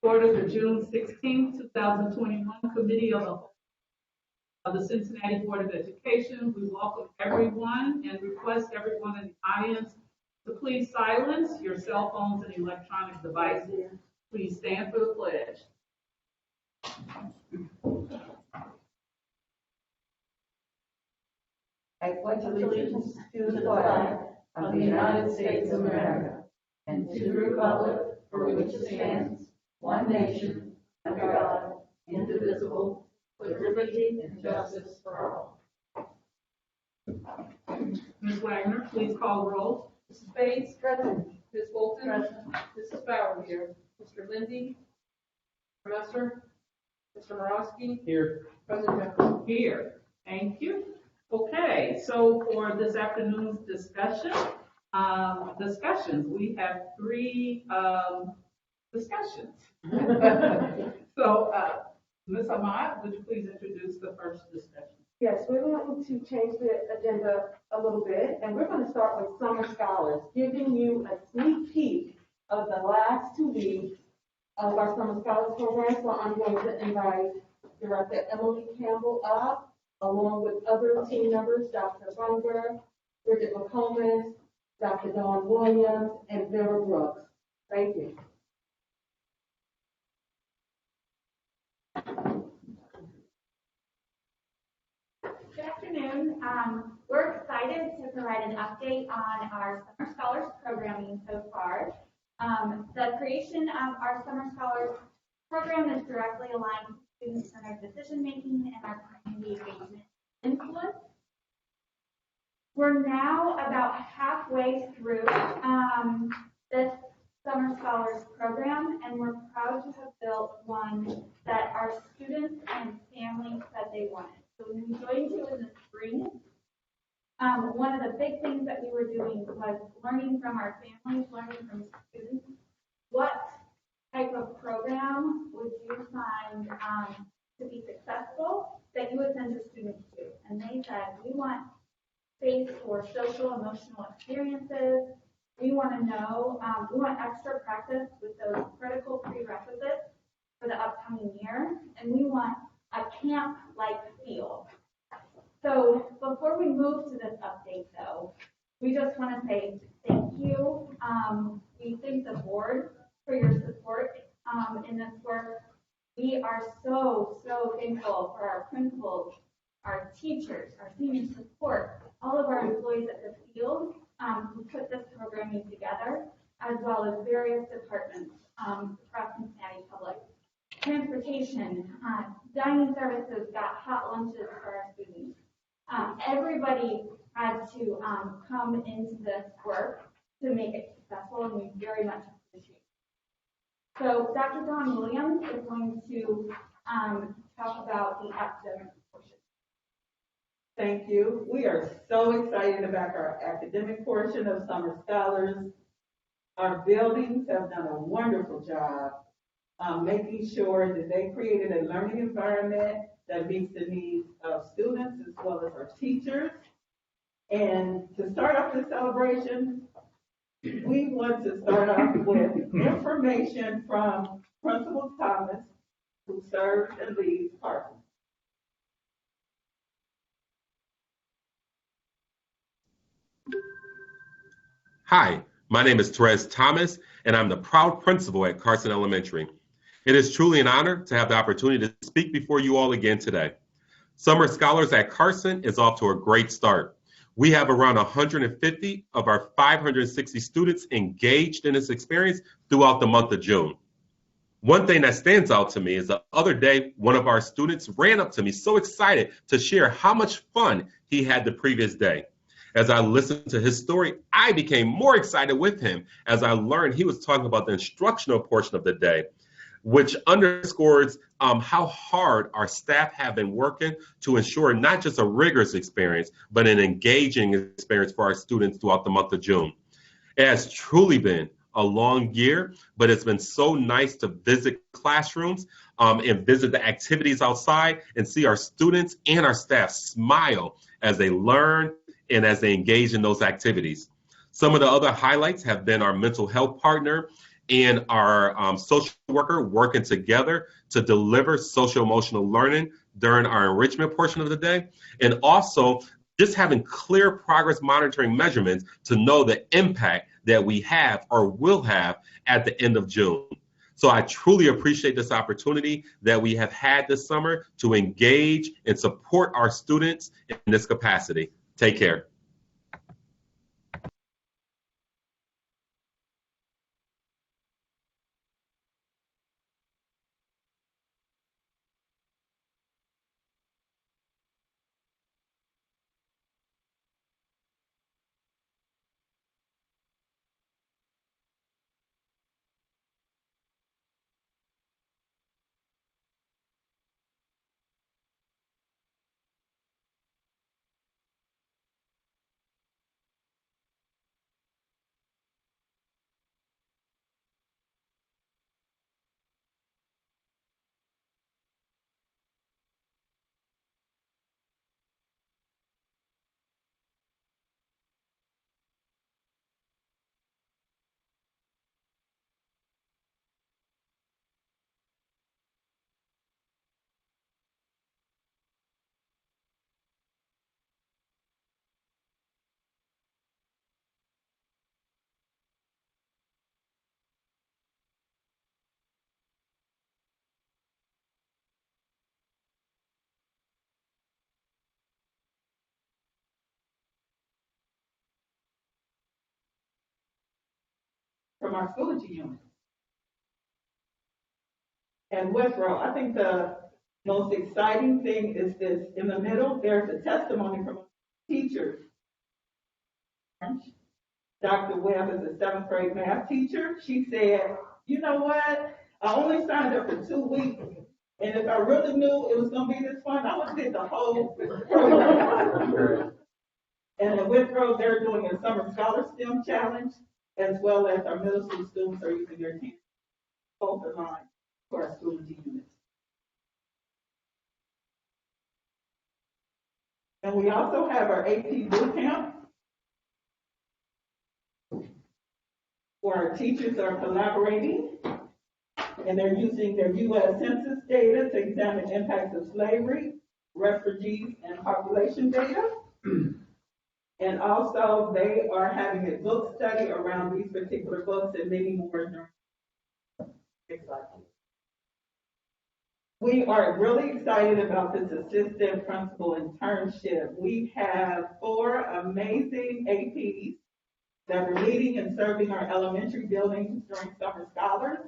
Order the June 16, 2021 Committee of the Whole of the Cincinnati Board of Education. We welcome everyone and request everyone in the audience to please silence your cell phones and electronic devices. Please stand for the pledge. I pledge allegiance to the flag of the United States of America and to the republic for which it stands, one nation, under God, indivisible, with liberty and justice for all. Ms. Wagner, please call the roll. Mrs. Bates. Present. Ms. Bolton. Present. Mrs. Bauer here. Mr. Lindsay. Mr. Messer. Mr. Morosky. Here. President Jeffrey. Here. Thank you. Okay, so for this afternoon's discussions, we have three discussions. So, Ms. Ahmad, would you please introduce the first discussion? Yes, we're going to change the agenda a little bit, and we're going to start with Summer Scholars, giving you a sneak peek of the last 2 weeks of our Summer Scholars program. So I'm going to invite Director Emily Campbell up, along with other team members, Dr. Bunger, Bridget McComas, Dr. Dawn Williams, and Vera Brooks. Thank you. Good afternoon. We're excited to provide an update on our Summer Scholars programming so far. The creation of our Summer Scholars program is directly aligned with student-centered decision-making and our community engagement influence. We're now about halfway through this Summer Scholars program, and we're proud to have built one that our students and families said they wanted. So when we joined you in the spring, one of the big things that we were doing was learning from our families, learning from students, what type of program would you find to be successful that you would send your students to? And they said, we want space for social, emotional experiences. We want to know, we want extra practice with those critical prerequisites for the upcoming year, and we want a camp-like feel. So before we move to this update, though, we just want to say thank you. We thank the board for your support in this work. We are so thankful for our principals, our teachers, our senior support, all of our employees at the field who put this programming together, as well as various departments across Cincinnati Public. Transportation, dining services, got hot lunches for our students. Everybody had to come into this work to make it successful, and we very much appreciate it. So Dr. Dawn Williams is going to talk about the academic portion. Thank you. We are so excited about our academic portion of Summer Scholars. Our buildings have done a wonderful job making sure that they created a learning environment that meets the needs of students as well as our teachers. And to start off this celebration, we want to start off with information from Principal Thomas, who serves and leads Carson. Hi, my name is Terrez Thomas, and I'm the proud principal at Carson Elementary. It is truly an honor to have the opportunity to speak before you all again today. Summer Scholars at Carson is off to a great start. We have around 150 of our 560 students engaged in this experience throughout the month of June. One thing that stands out to me is the other day, one of our students ran up to me so excited to share how much fun he had the previous day. As I listened to his story, I became more excited with him as I learned he was talking about the instructional portion of the day, which underscores how hard our staff have been working to ensure not just a rigorous experience, but an engaging experience for our students throughout the month of June. It has truly been a long year, but it's been so nice to visit classrooms and visit the activities outside and see our students and our staff smile as they learn and as they engage in those activities. Some of the other highlights have been our mental health partner and our social worker working together to deliver social emotional learning during our enrichment portion of the day. And also just having clear progress monitoring measurements to know the impact that we have or will have at the end of June. So I truly appreciate this opportunity that we have had this summer to engage and support our students in this capacity. Take care. From our Schoology unit. And Westboro, I think the most exciting thing is this. In the middle, there's a testimony from a teacher. Dr. Webb is a 7th grade math teacher. She said, you know what? I only signed up for 2 weeks. And if I really knew it was going to be this fun, I would have did the whole program. And at Westboro, they're doing a Summer Scholar STEM Challenge, as well as our middle school students are using their team. Both aligned for our Schoology units. And we also have our AP boot camp, where our teachers are collaborating, and they're using their U.S. Census data to examine impacts of slavery, refugees, and population data. And also, they are having a book study around these particular books and many more. Next slide. We are really excited about this assistant principal internship. We have 4 amazing APs that are leading and serving our elementary buildings during Summer Scholars.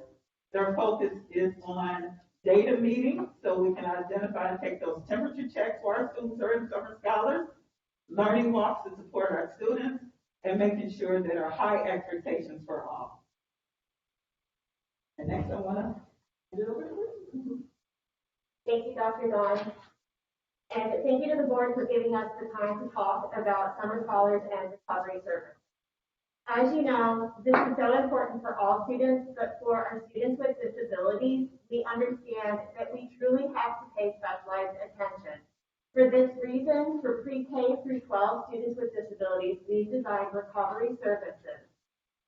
Their focus is on data meetings, so we can identify and take those temperature checks for our students who are in Summer Scholars, learning walks to support our students, and making sure that our high expectations for all. And next, I want to hand it over to Liz. Thank you, Dr. Dawn. And thank you to the board for giving us the time to talk about summer scholars and recovery service. As you know, this is so important for all students, but for our students with disabilities, we understand that we truly have to pay specialized attention. For this reason, for pre-K through 12 students with disabilities, we've designed recovery services.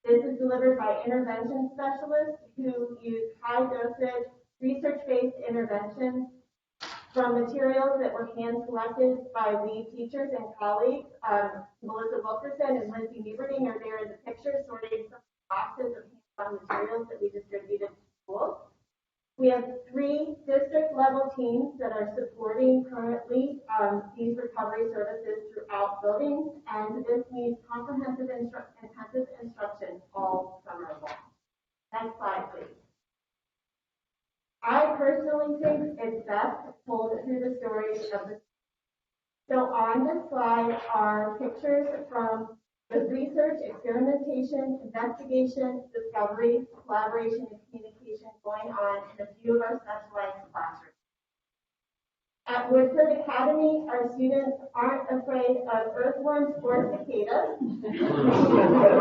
This is delivered by intervention specialists who use high-dosage, research-based interventions from materials that were hand-selected by lead teachers and colleagues. Melissa Wilkerson and Lindsay Newberding are there in the picture, sorting some boxes of hands-on materials that we distributed to schools. We have 3 district-level teams that are supporting currently these recovery services throughout buildings, and this means comprehensive intensive instruction all summer long. Next slide, please. I personally think it's best told through the stories of the. So on this slide are pictures from the research, experimentation, investigation, discovery, collaboration, and communication going on in a few of our specialized classrooms. At Woodford Academy, our students aren't afraid of earthworms or cicadas.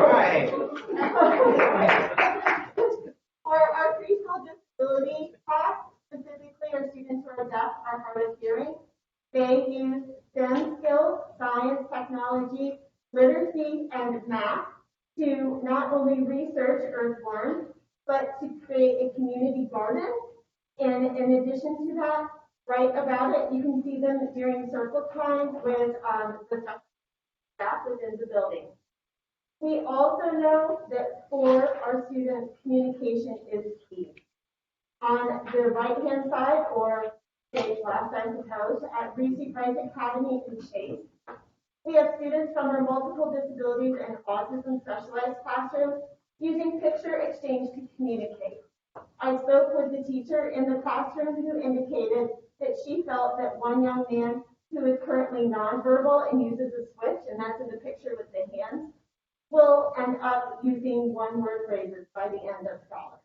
Right. For our preschool disability class, specifically our students who are deaf are hard of hearing, they use STEM skills, science, technology, literacy, and math to not only research earthworms, but to create a community garden. And in addition to that, right about it, you can see them during circle time with the staff within the building. We also know that for our students, communication is key. On the right-hand side, or stage left, I suppose, at Reese Price Academy in Chase, we have students from our multiple disabilities and autism specialized classrooms using picture exchange to communicate. I spoke with the teacher in the classroom who indicated that she felt that one young man who is currently nonverbal and uses a switch, and that's in the picture with the hands, will end up using one-word phrases by the end of scholar.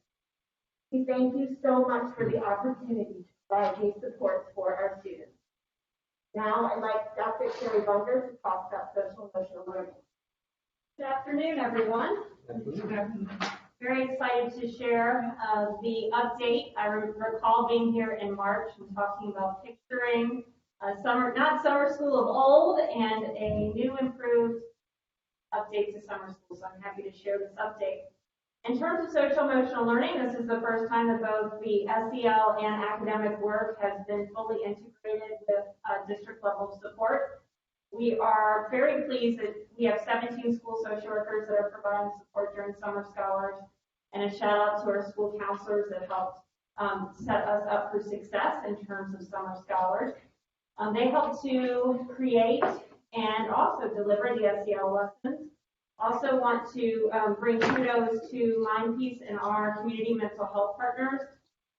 We thank you so much for the opportunity to provide these supports for our students. Now I'd like Dr. Sherry Bunker to talk about social emotional learning. Good afternoon, everyone. Very excited to share the update. I recall being here in March and talking about picturing not summer school of old, and a new improved update to summer school. So I'm happy to share this update. In terms of social emotional learning, this is the first time that both the SEL and academic work has been fully integrated with district level support. We are very pleased that we have 17 school social workers that are providing support during summer scholars, and a shout out to our school counselors that helped set us up for success in terms of summer scholars. They help to create and also deliver the SEL lessons. Also want to bring kudos to Mindpiece and our community mental health partners,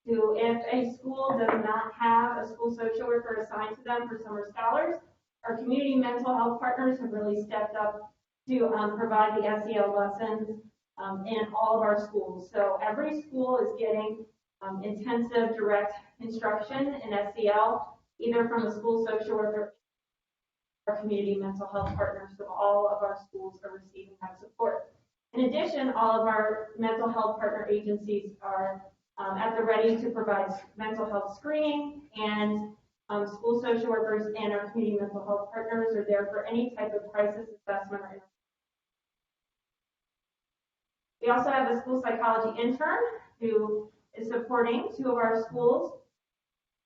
who, if a school does not have a school social worker assigned to them for summer scholars, our community mental health partners have really stepped up to provide the SEL lessons in all of our schools. So every school is getting intensive direct instruction in SEL, either from the school social worker or community mental health partners. So all of our schools are receiving that support. In addition, all of our mental health partner agencies are at the ready to provide mental health screening, and school social workers and our community mental health partners are there for any type of crisis assessment. We also have a school psychology intern who is supporting 2 of our schools.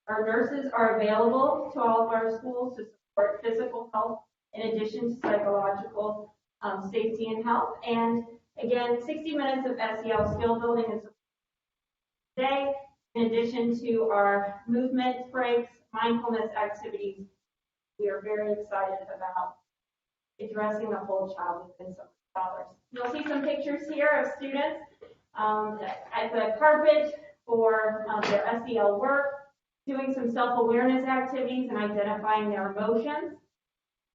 Our nurses are available to all of our schools to support physical health in addition to psychological safety and health. And again, 60 minutes of SEL skill building and support today, in addition to our movement breaks, mindfulness activities. We are very excited about addressing the whole child within summer scholars. You'll see some pictures here of students at the carpet for their SEL work, doing some self-awareness activities and identifying their emotions.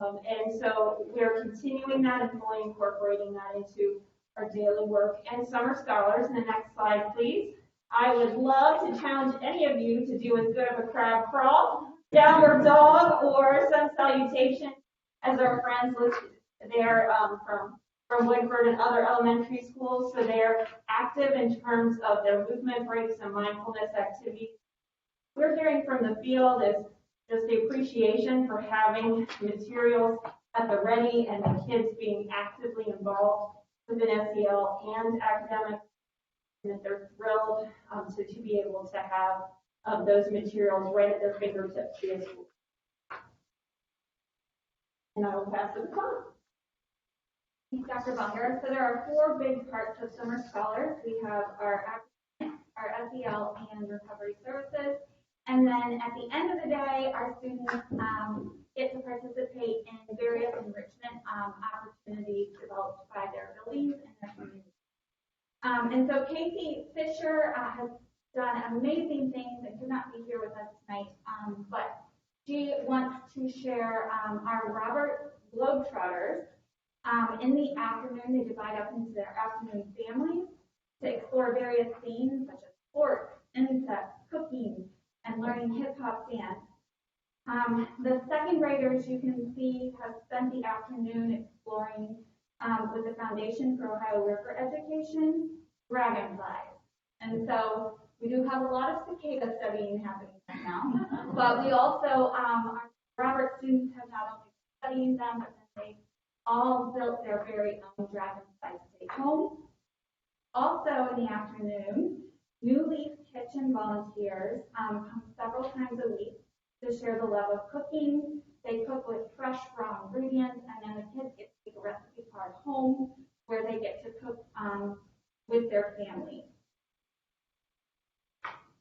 And so we're continuing that and fully incorporating that into our daily work and summer scholars. And the next slide, please. I would love to challenge any of you to do as good of a crab crawl, downward dog, or sun salutation, as our friends listed there from Woodford and other elementary schools. So they're active in terms of their movement breaks and mindfulness activities. We're hearing from the field is just the appreciation for having materials at the ready and the kids being actively involved within SEL and academic, and that they're thrilled to be able to have those materials right at their fingertips via school. And I will pass it on. Thanks, Dr. Bunger. So there are 4 big parts of summer scholars. We have our academic, our SEL, and recovery services. And then at the end of the day, our students get to participate in various enrichment opportunities developed by their abilities and their community. And so Casey Fisher has done amazing things and could not be here with us tonight, but she wants to share our Robert Globetrotters. In the afternoon, they divide up into their afternoon families to explore various themes such as sports, insects, cooking, and learning hip-hop dance. The second graders, you can see, have spent the afternoon exploring with the Foundation for Ohio Worker Education, dragonflies. And so we do have a lot of cicada studying happening right now, but we also, our Robert students have not only been studying them, but then they all built their very own dragonfly to take home. Also in the afternoon, New Leaf Kitchen volunteers come several times a week to share the love of cooking. They cook with fresh, raw ingredients, and then the kids get to take a recipe card home where they get to cook with their family.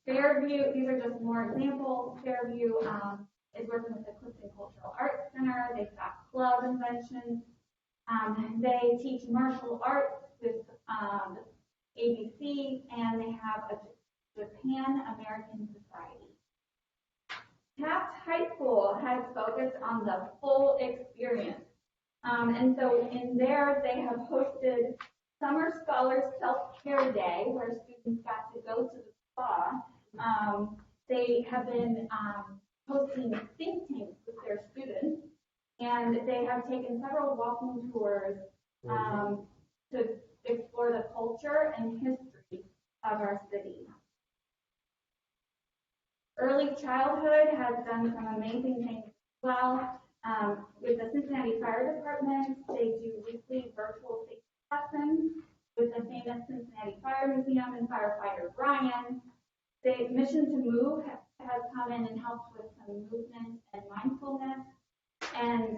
Fairview, these are just more examples. Fairview is working with the Clifton Cultural Arts Center. They've got club inventions. They teach martial arts with ABC, and they have a Japan American Society. Taft High School has focused on the full experience. And so in there, they have hosted Summer Scholars Self-Care Day, where students got to go to the spa. They have been hosting think tanks with their students, and they have taken several walking tours to explore the culture and history of our city. Early Childhood has done some amazing things as well. With the Cincinnati Fire Department, they do weekly virtual safety lessons with the famous Cincinnati Fire Museum and firefighter Brian. The Mission to Move has come in and helped with some movement and mindfulness. And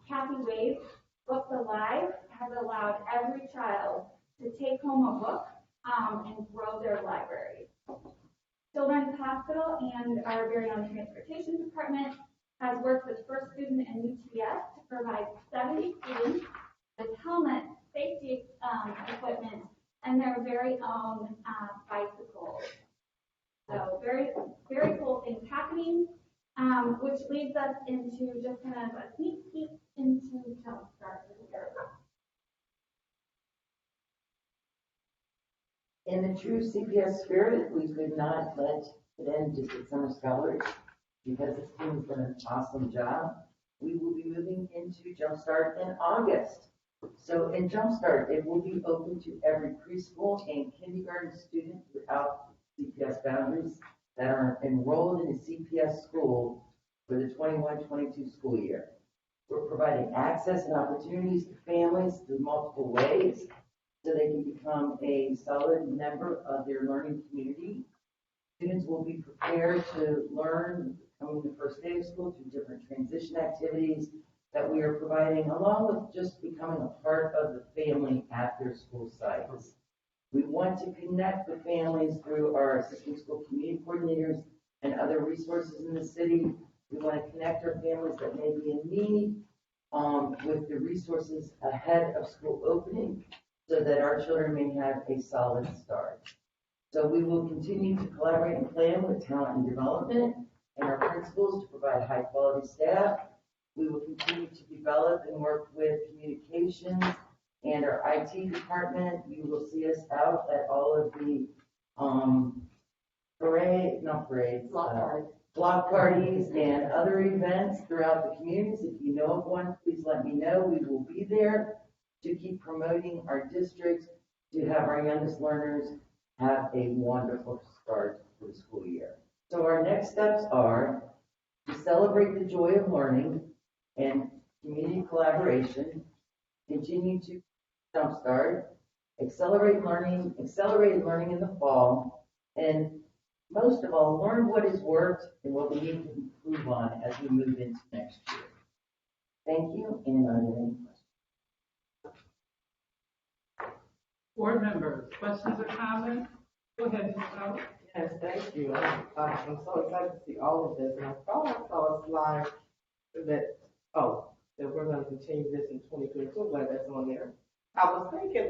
Kathy Wade's Books Alive has allowed every child to take home a book and grow their libraries. Children's Hospital and our very own transportation department has worked with First Student and UTS to provide 70 students with helmets, safety equipment, and their very own bicycles. So very, very cool things happening, which leads us into just kind of a sneak peek into Jumpstart here. In the true CPS spirit, we could not let it end just at Summer Scholars because this team has done an awesome job. We will be moving into Jumpstart in August. So in Jumpstart, it will be open to every preschool and kindergarten student without CPS boundaries that are enrolled in a CPS school for the 21-22 school year. We're providing access and opportunities to families through multiple ways so they can become a solid member of their learning community. Students will be prepared to learn coming the first day of school through different transition activities that we are providing, along with just becoming a part of the family at their school sites. We want to connect the families through our assistant school community coordinators and other resources in the city. We want to connect our families that may be in need with the resources ahead of school opening so that our children may have a solid start. So we will continue to collaborate and plan with talent and development and our principals to provide high quality staff. We will continue to develop and work with communications and our IT department. You will see us out at all of the block parties and other events throughout the communities. If you know of one, please let me know. We will be there to keep promoting our district, to have our youngest learners have a wonderful start for the school year. So our next steps are to celebrate the joy of learning and community collaboration, continue to jumpstart, accelerated learning in the fall, and most of all, learn what has worked and what we need to improve on as we move into next year. Thank you, and are there any questions? Board members, questions or comments? Go ahead, Ms. Bowers. Yes, thank you. I'm so excited to see all of this. And I thought I saw a slide that we're going to continue this in 2022. Glad that's on there. I was thinking,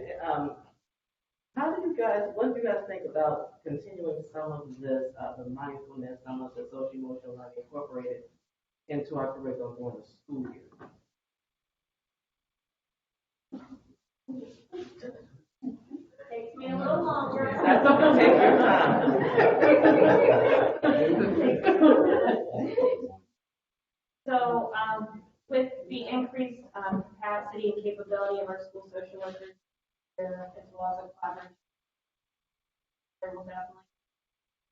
what do you guys think about continuing some of this, the mindfulness, some of the social emotional learning incorporated into our curriculum during the school year? Takes me a little longer. That's okay. Take your time. So with the increased capacity and capability of our school social workers, as well as a collaboration, we'll definitely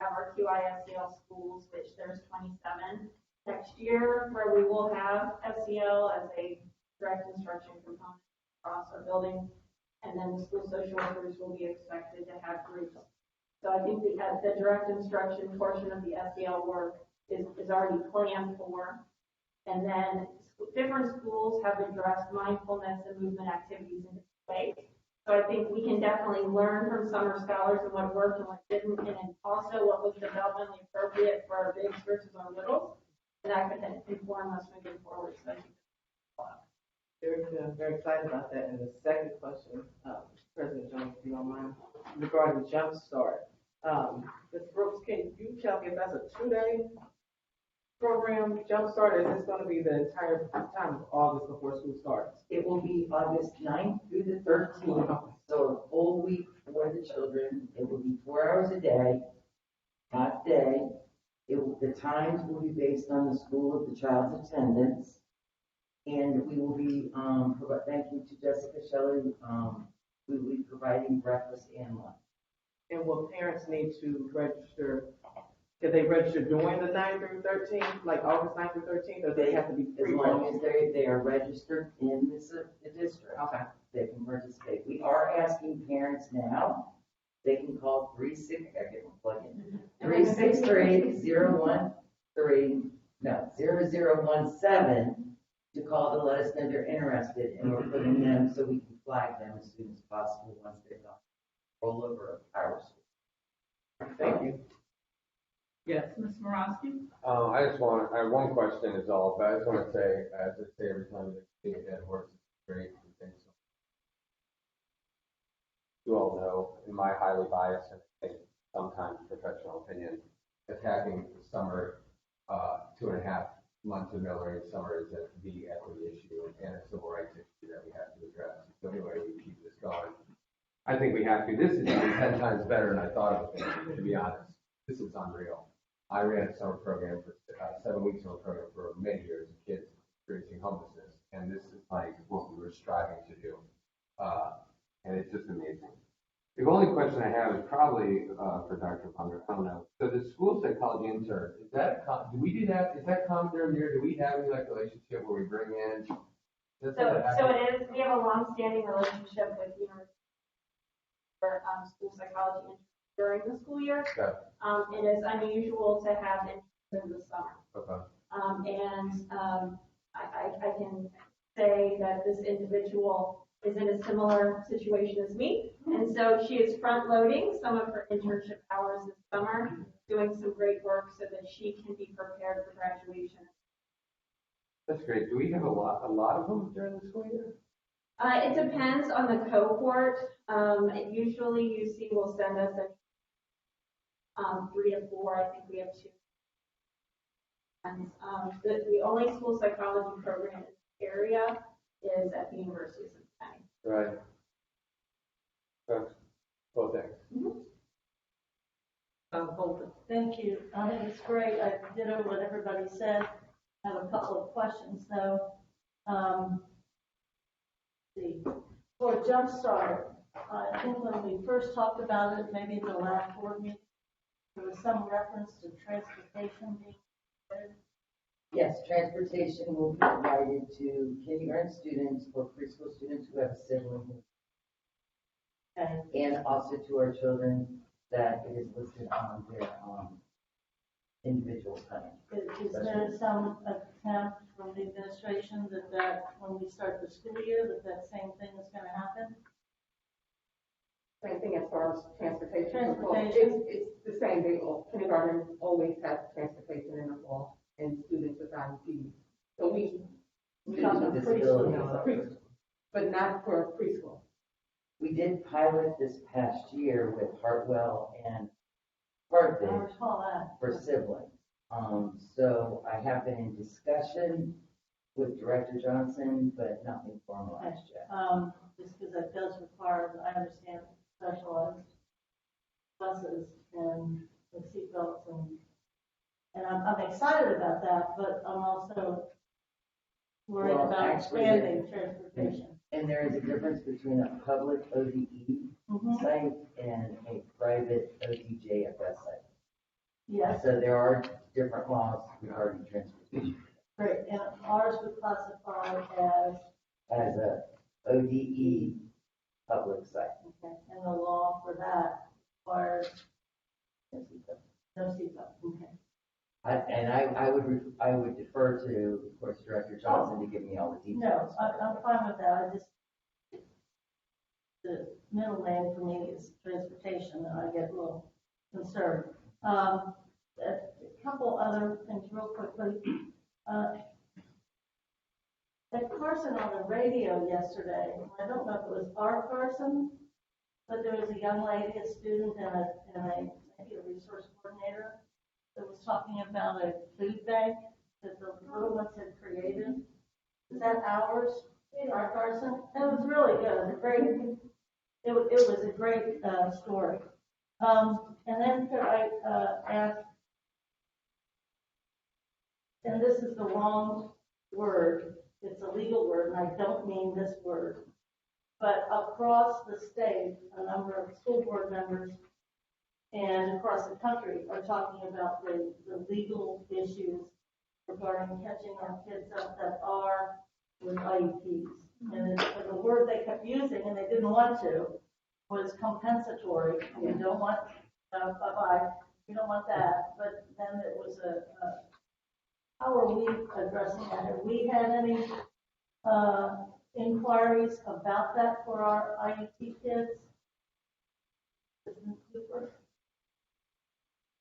have our QISCL schools, which there's 27 next year, where we will have SEL as a direct instruction component across our building. and then the school social workers will be expected to have groups. So I think the direct instruction portion of the SEL work is already planned for. And then different schools have addressed mindfulness and movement activities in different ways. So I think we can definitely learn from summer scholars and what worked and what didn't, and then also what was developmentally appropriate for our bigs versus our littles. And that could inform us moving forward. So I think Very excited about that. And the second question, President Jones, if you don't mind, regarding Jump Start. Ms. Brooks, can you tell me if that's a 2-day program, Jump Start, or is this going to be the entire time of August before school starts? It will be August 9th through the 13th, so a full week for the children. It will be 4 hours a day, half day. The times will be based on the school of the child's attendance. And we will be, thank you to Jessica Shelley, we will be providing breakfast and lunch. And will parents need to register? Can they register during the 9th through 13th, like August 9th through 13th, or they have to be As long as they are registered in the district, Okay. they can participate. We are asking parents now, they can call 0017 to call to let us know they're interested, and we're putting them so we can flag them as soon as possible once they've gone roll over of our school. Thank you. Yes, Ms. Morosky? I have one question is all, but I just want to say, as I say every time we see a dead horse, it's great. And things. You all know, in my highly biased and I think sometimes professional opinion, attacking summer 2.5 months of military summer is the equity issue and a civil rights issue that we have to address. So anyway, we keep this going. I think we have to. This is 10 times better than I thought it was going to be, to be honest. This is unreal. I ran a summer program for 7 weeks summer program for many years of kids experiencing homelessness, and this is like what we were striving to do, and it's just amazing. The only question I have is probably for Dr. Munger. I don't know. So the school psychology intern, is that do we do that? Is that common during the year? Do we have any like relationship where we bring in? So it is. We have a long-standing relationship with university for school psychology during the school year. Okay. It is unusual to have interns in the summer. Okay. I can say that this individual is in a similar situation as me, and so she is front-loading some of her internship hours this summer, doing some great work so that she can be prepared for graduation. That's great. Do we have a lot of them during the school year? It depends on the cohort. Usually UC will send us 3 to 4. I think we have 2. And the only school psychology program in the area is at the University of Cincinnati. Right. Well, thanks. Thank you. I think it's great. I did what everybody said. I have a couple of questions though. For Jumpstart, I think when we first talked about it, maybe in the last board meeting, there was some reference to transportation being provided. Yes, transportation will be provided to kindergarten students or preschool students who have a sibling. Okay. And also to our children that it is listed on their individual plan. Is there some attempt from the administration that when we start the school year, that same thing is going to happen? Same thing as far as transportation. Transportation. It's the same. Kindergarten always has transportation in the fall, and students with IEPs. So we Students with disabilities. but not for preschool. We did pilot this past year with Hartwell and I Hartford recall that. for siblings. So I have been in discussion with Director Johnson, but nothing formalized yet. Just because that does require, I understand, specialized buses and the seatbelts and I'm excited about that, but I'm also worried Well, about actually, expanding transportation. And there is a difference between a public ODE site and a private ODJFS site. Yes, So there are different laws regarding transportation. great. And ours would classify as As a ODE, public site. Okay, and the law for that requires no seatbelt, okay. I would defer to, of course, Director Johnson to give me all the No, details. I'm fine with that, the middle name for me is transportation, and I get a little concerned. A couple other things real quickly. At Carson on the radio yesterday, I don't know if it was our Carson, but there was a young lady, a student, and maybe a resource coordinator that was talking about a food bank that the little ones had created. Is that ours, our Carson? It was really good, it was a great story. And then could I ask, and this is the wrong word, it's a legal word, and I don't mean this word, but across the state, a number of school board members and across the country are talking about the legal issues regarding catching our kids up that are with IEPs. And the word they kept using, and they didn't want to, was compensatory. We don't want, we don't want that. But then it was how are we addressing that? Have we had any inquiries about that for our IEP kids?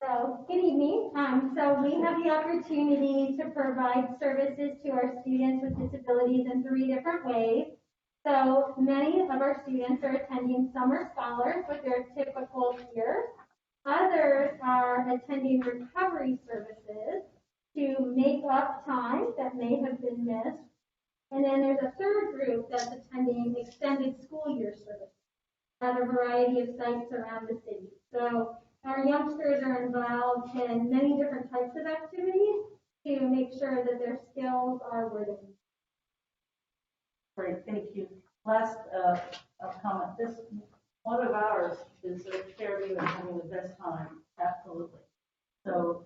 So, good evening. So we have the opportunity to provide services to our students with disabilities in 3 different ways. So many of our students are attending summer scholars with their typical peers. Others are attending recovery services to make up time that may have been missed. And then there's a third group that's attending extended school year services at a variety of sites around the city. So our youngsters are involved in many different types of activities to make sure that their skills are where they need. Great, thank you. Last comment. This one of ours is a charity and having the best time. Absolutely. So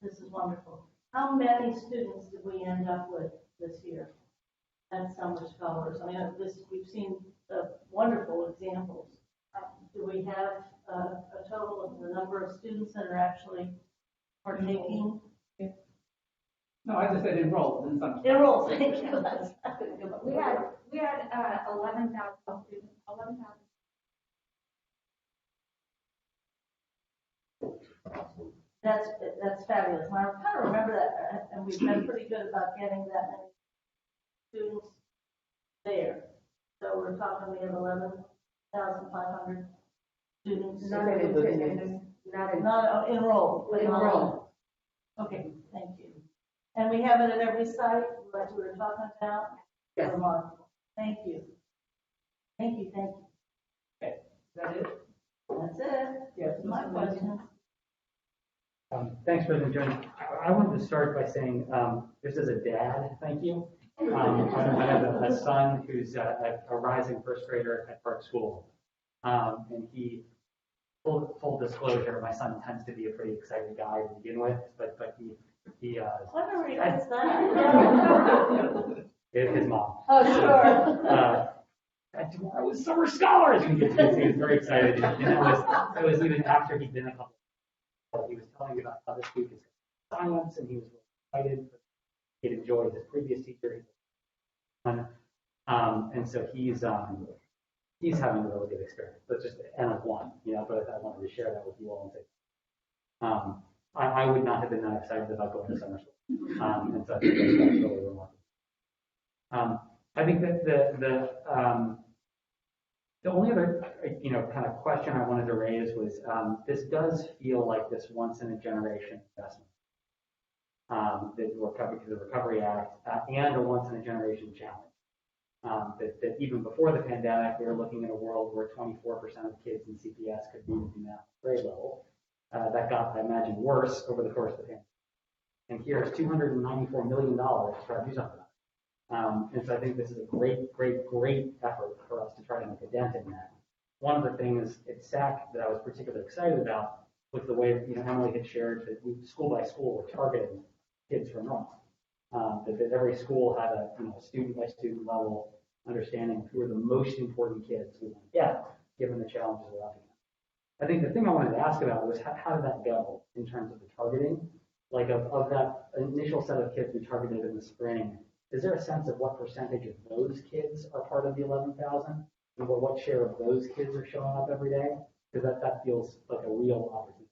this is wonderful. How many students did we end up with this year at Summer Scholars? I mean, we've seen wonderful examples. Do we have a total of the number of students that are actually partaking? No, I just said enrolled in some. Enrolled, thank you. We had 11,000 students, 11,000. That's fabulous. And I kind of remember that, and we've been pretty good about getting that many students there. So we're talking, we have 11,500 students. Not in attendance, Not enrolled, but enrolled. Okay, thank you. And we have it at every site, like we were talking about? Yes. Remarkable. Thank you. Thank you, thank you. Okay, is that it? That's it. Yes. My question. Thanks, President Jones. I wanted to start by saying, just as a dad, thank you. I have a son who's a rising first grader at Park School. And he, full disclosure, my son tends to be a pretty excited guy to begin with, but he Whatever is that? his mom. Oh, sure. I was Summer Scholars, and he was very excited. And that was even after he'd been a couple. He was telling me about how this week is science, and he was really excited. He'd enjoyed his previous teacher. And so he's having a really good experience. That's just N of one, but I wanted to share that with you all and say, I would not have been that excited about going to summer school. And so I think that's really remarkable. I think that the only other, kind of question I wanted to raise was, this does feel like this once in a generation investment. That we're covered through the Recovery Act, and a once in a generation challenge. That even before the pandemic, we were looking at a world where 24% of kids in CPS could read and do math at grade level. That got, I imagine, worse over the course of the pandemic. And here's $294 million to try to do something about it. And so I think this is a great effort for us to try to make a dent in that. One of the things at SAC that I was particularly excited about was the way Emily had shared that we, school by school, were targeting kids for enrollment. That every school had a student by student level understanding who are the most important kids we want to get, given the challenges we're up against. I think the thing I wanted to ask about was how did that go in terms of the targeting? Like of that initial set of kids we targeted in the spring, is there a sense of what percentage of those kids are part of the 11,000? And what share of those kids are showing up every day? Because that feels like a real opportunity.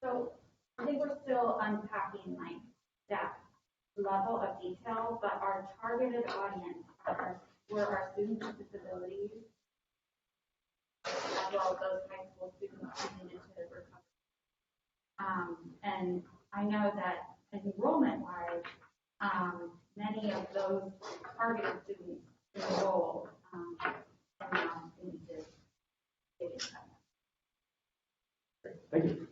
So I think we're still unpacking like that level of detail, but our targeted audience were our students with disabilities, as well as those high school students who needed to recover. And I know that enrollment-wise, many of those targeted students enrolled into Thank you.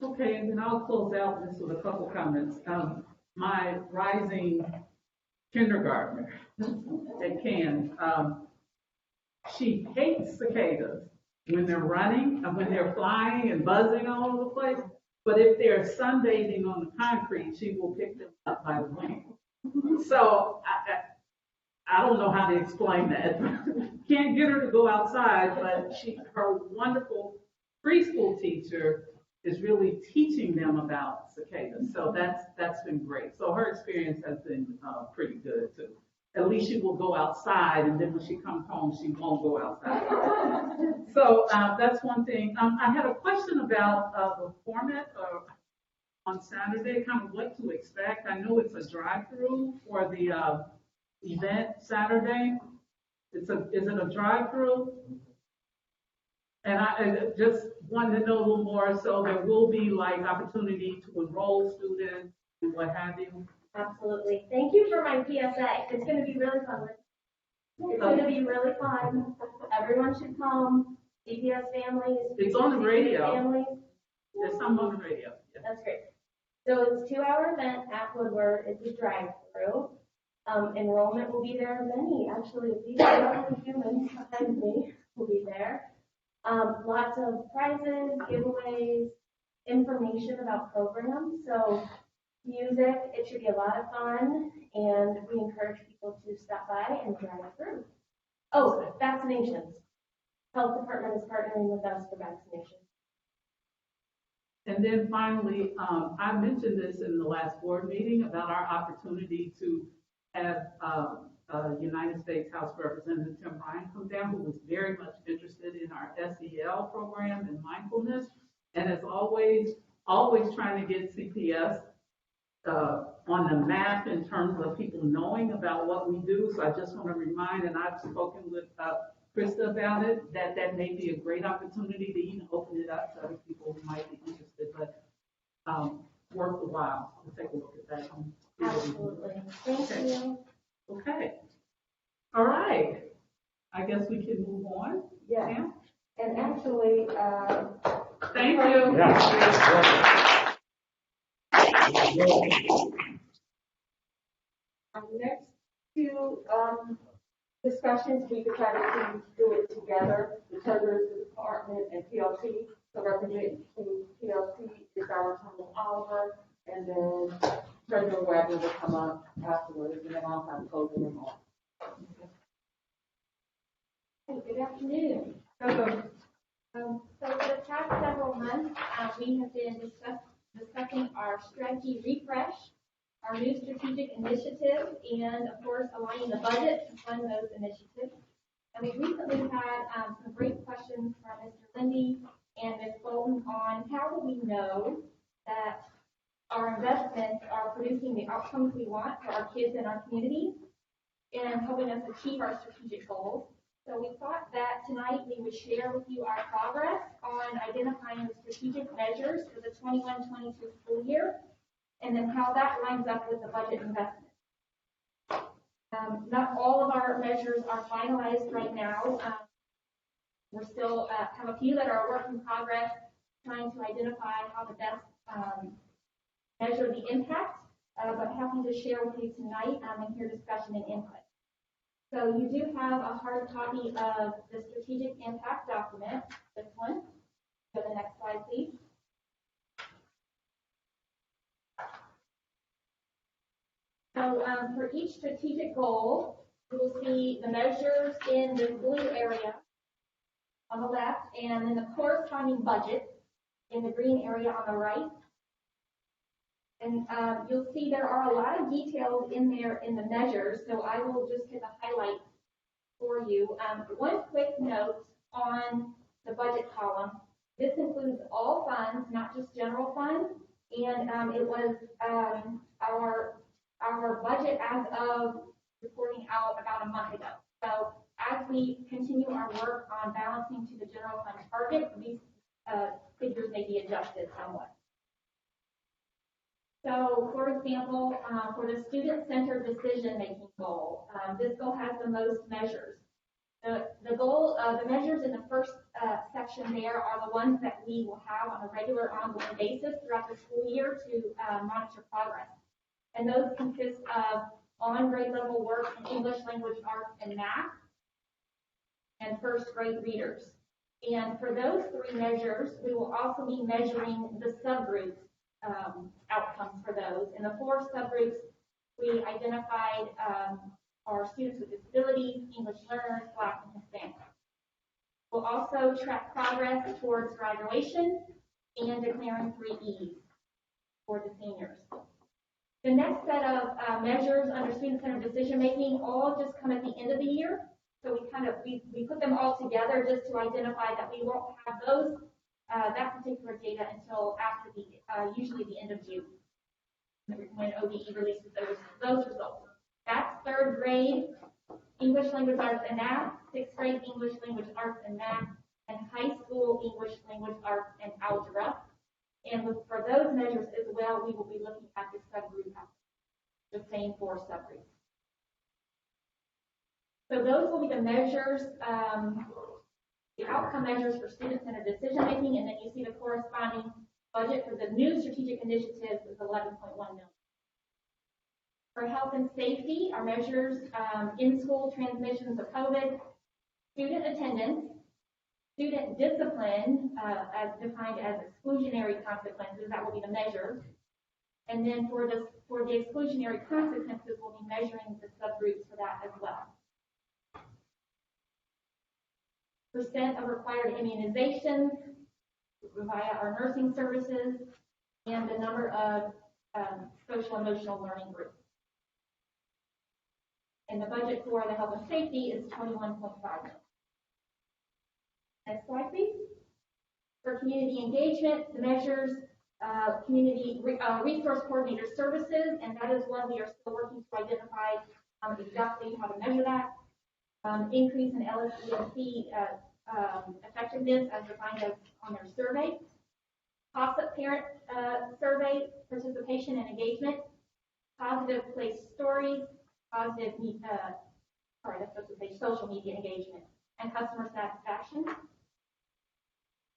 Okay, and then I'll close out this with a couple comments. My rising kindergartner at Cannes, she hates cicadas when they're running and when they're flying and buzzing all over the place. But if they're sunbathing on the concrete, she will pick them up by the wing. So I don't know how to explain that. Can't get her to go outside, but her wonderful preschool teacher is really teaching them about cicadas. So that's been great. So her experience has been pretty good too. At least she will go outside, and then when she comes home, she won't go outside. So that's one thing. I had a question about the format on Saturday, kind of what to expect. I know it's a drive-through for the event Saturday. Is it a drive-through? And I just wanted to know a little more. So there will be like opportunity to enroll students and what have you. Absolutely. Thank you for my PSA. It's going to be really fun. It's going to be really fun. Everyone should come. CPS families. It's on the radio. Families. There's some on the radio. Yeah. That's great. So it's a 2-hour event at Woodward. It's a drive-through. Enrollment will be there. Many, actually, these lovely humans behind me will be there. Lots of prizes, giveaways, information about programs. So music, it should be a lot of fun, and we encourage people to stop by and drive through. Oh, vaccinations. Health department is partnering with us for vaccinations. And then finally, I mentioned this in the last board meeting about our opportunity to have United States House Representative Tim Ryan come down, who was very much interested in our SEL program and mindfulness, and is always trying to get CPS on the map in terms of people knowing about what we do. So I just want to remind, and I've spoken with Krista about it, that may be a great opportunity to even open it up to other people who might be interested, but worth the while to take a look at that. Absolutely. Thank you. Okay. All right. I guess we can move on. Yeah. Yeah. And actually, Thank you. Yeah. Next two discussions, we decided to do it together. The Treasurer's Department and PLC. So representing PLC is our Thomas Oliver, and then Treasurer Wagner will come up afterwards, and then I'll have closing remarks. Good afternoon. So for the past several months, we have been discussing our strategy refresh, our new strategic initiative, and of course, aligning the budget to fund those initiatives. And we recently had some great questions from Mr. Lindy and Ms. Bolton on how do we know that our investments are producing the outcomes we want for our kids and our community and helping us achieve our strategic goals. So we thought that tonight we would share with you our progress on identifying the strategic measures for the 21-22 school year, and then how that lines up with the budget investment. Not all of our measures are finalized right now. We're still have a few that are a work in progress, trying to identify how to best measure the impact, but happy to share with you tonight and hear discussion and input. So you do have a hard copy of the strategic impact document, this one. Go to the next slide, please. So for each strategic goal, you will see the measures in the blue area on the left, and then the corresponding budget in the green area on the right. And you'll see there are a lot of details in there in the measures, so I will just hit the highlights for you. One quick note on the budget column. This includes all funds, not just general fund, and it was our budget as of reporting out about a month ago. So as we continue our work on balancing to the general fund target, these figures may be adjusted somewhat. So, for example, for the student-centered decision-making goal, this goal has the most measures. The goal, the measures in the first section there are the ones that we will have on a regular ongoing basis throughout the school year to monitor progress. And those consist of on-grade level work in English, language, arts, and math, and first grade readers. And for those three measures, we will also be measuring the subgroups outcomes for those. In the four subgroups, we identified our students with disabilities, English learners, Black, and Hispanic. We'll also track progress towards graduation and declaring 3 E's for the seniors. The next set of measures under student-centered decision-making all just come at the end of the year. So we put them all together just to identify that we won't have those that particular data until after usually the end of June, when OBE releases those results. That's third grade English, language, arts, and math, sixth grade English, language, arts, and math, and high school English, language, arts, and algebra. And for those measures as well, we will be looking at the subgroup, the same 4 subgroups. So those will be the measures, the outcome measures for student-centered decision-making, and then you see the corresponding budget for the new strategic initiatives is $11.1 million. For health and safety, our measures in-school transmissions of COVID, student attendance, student discipline, as defined as exclusionary consequences, that will be the measure. And then for the exclusionary consequences, we'll be measuring the subgroups for that as well. Percent of required immunizations via our nursing services, and the number of social emotional learning groups. And the budget for the health and safety is $21.5 million. Next slide, please. For community engagement, the measures community resource coordinator services, and that is one we are still working to identify exactly how to measure that. Increase in LSEC effectiveness as defined as on their survey. COSSET parent survey participation and engagement. Positive place stories. Positive, social media engagement and customer satisfaction.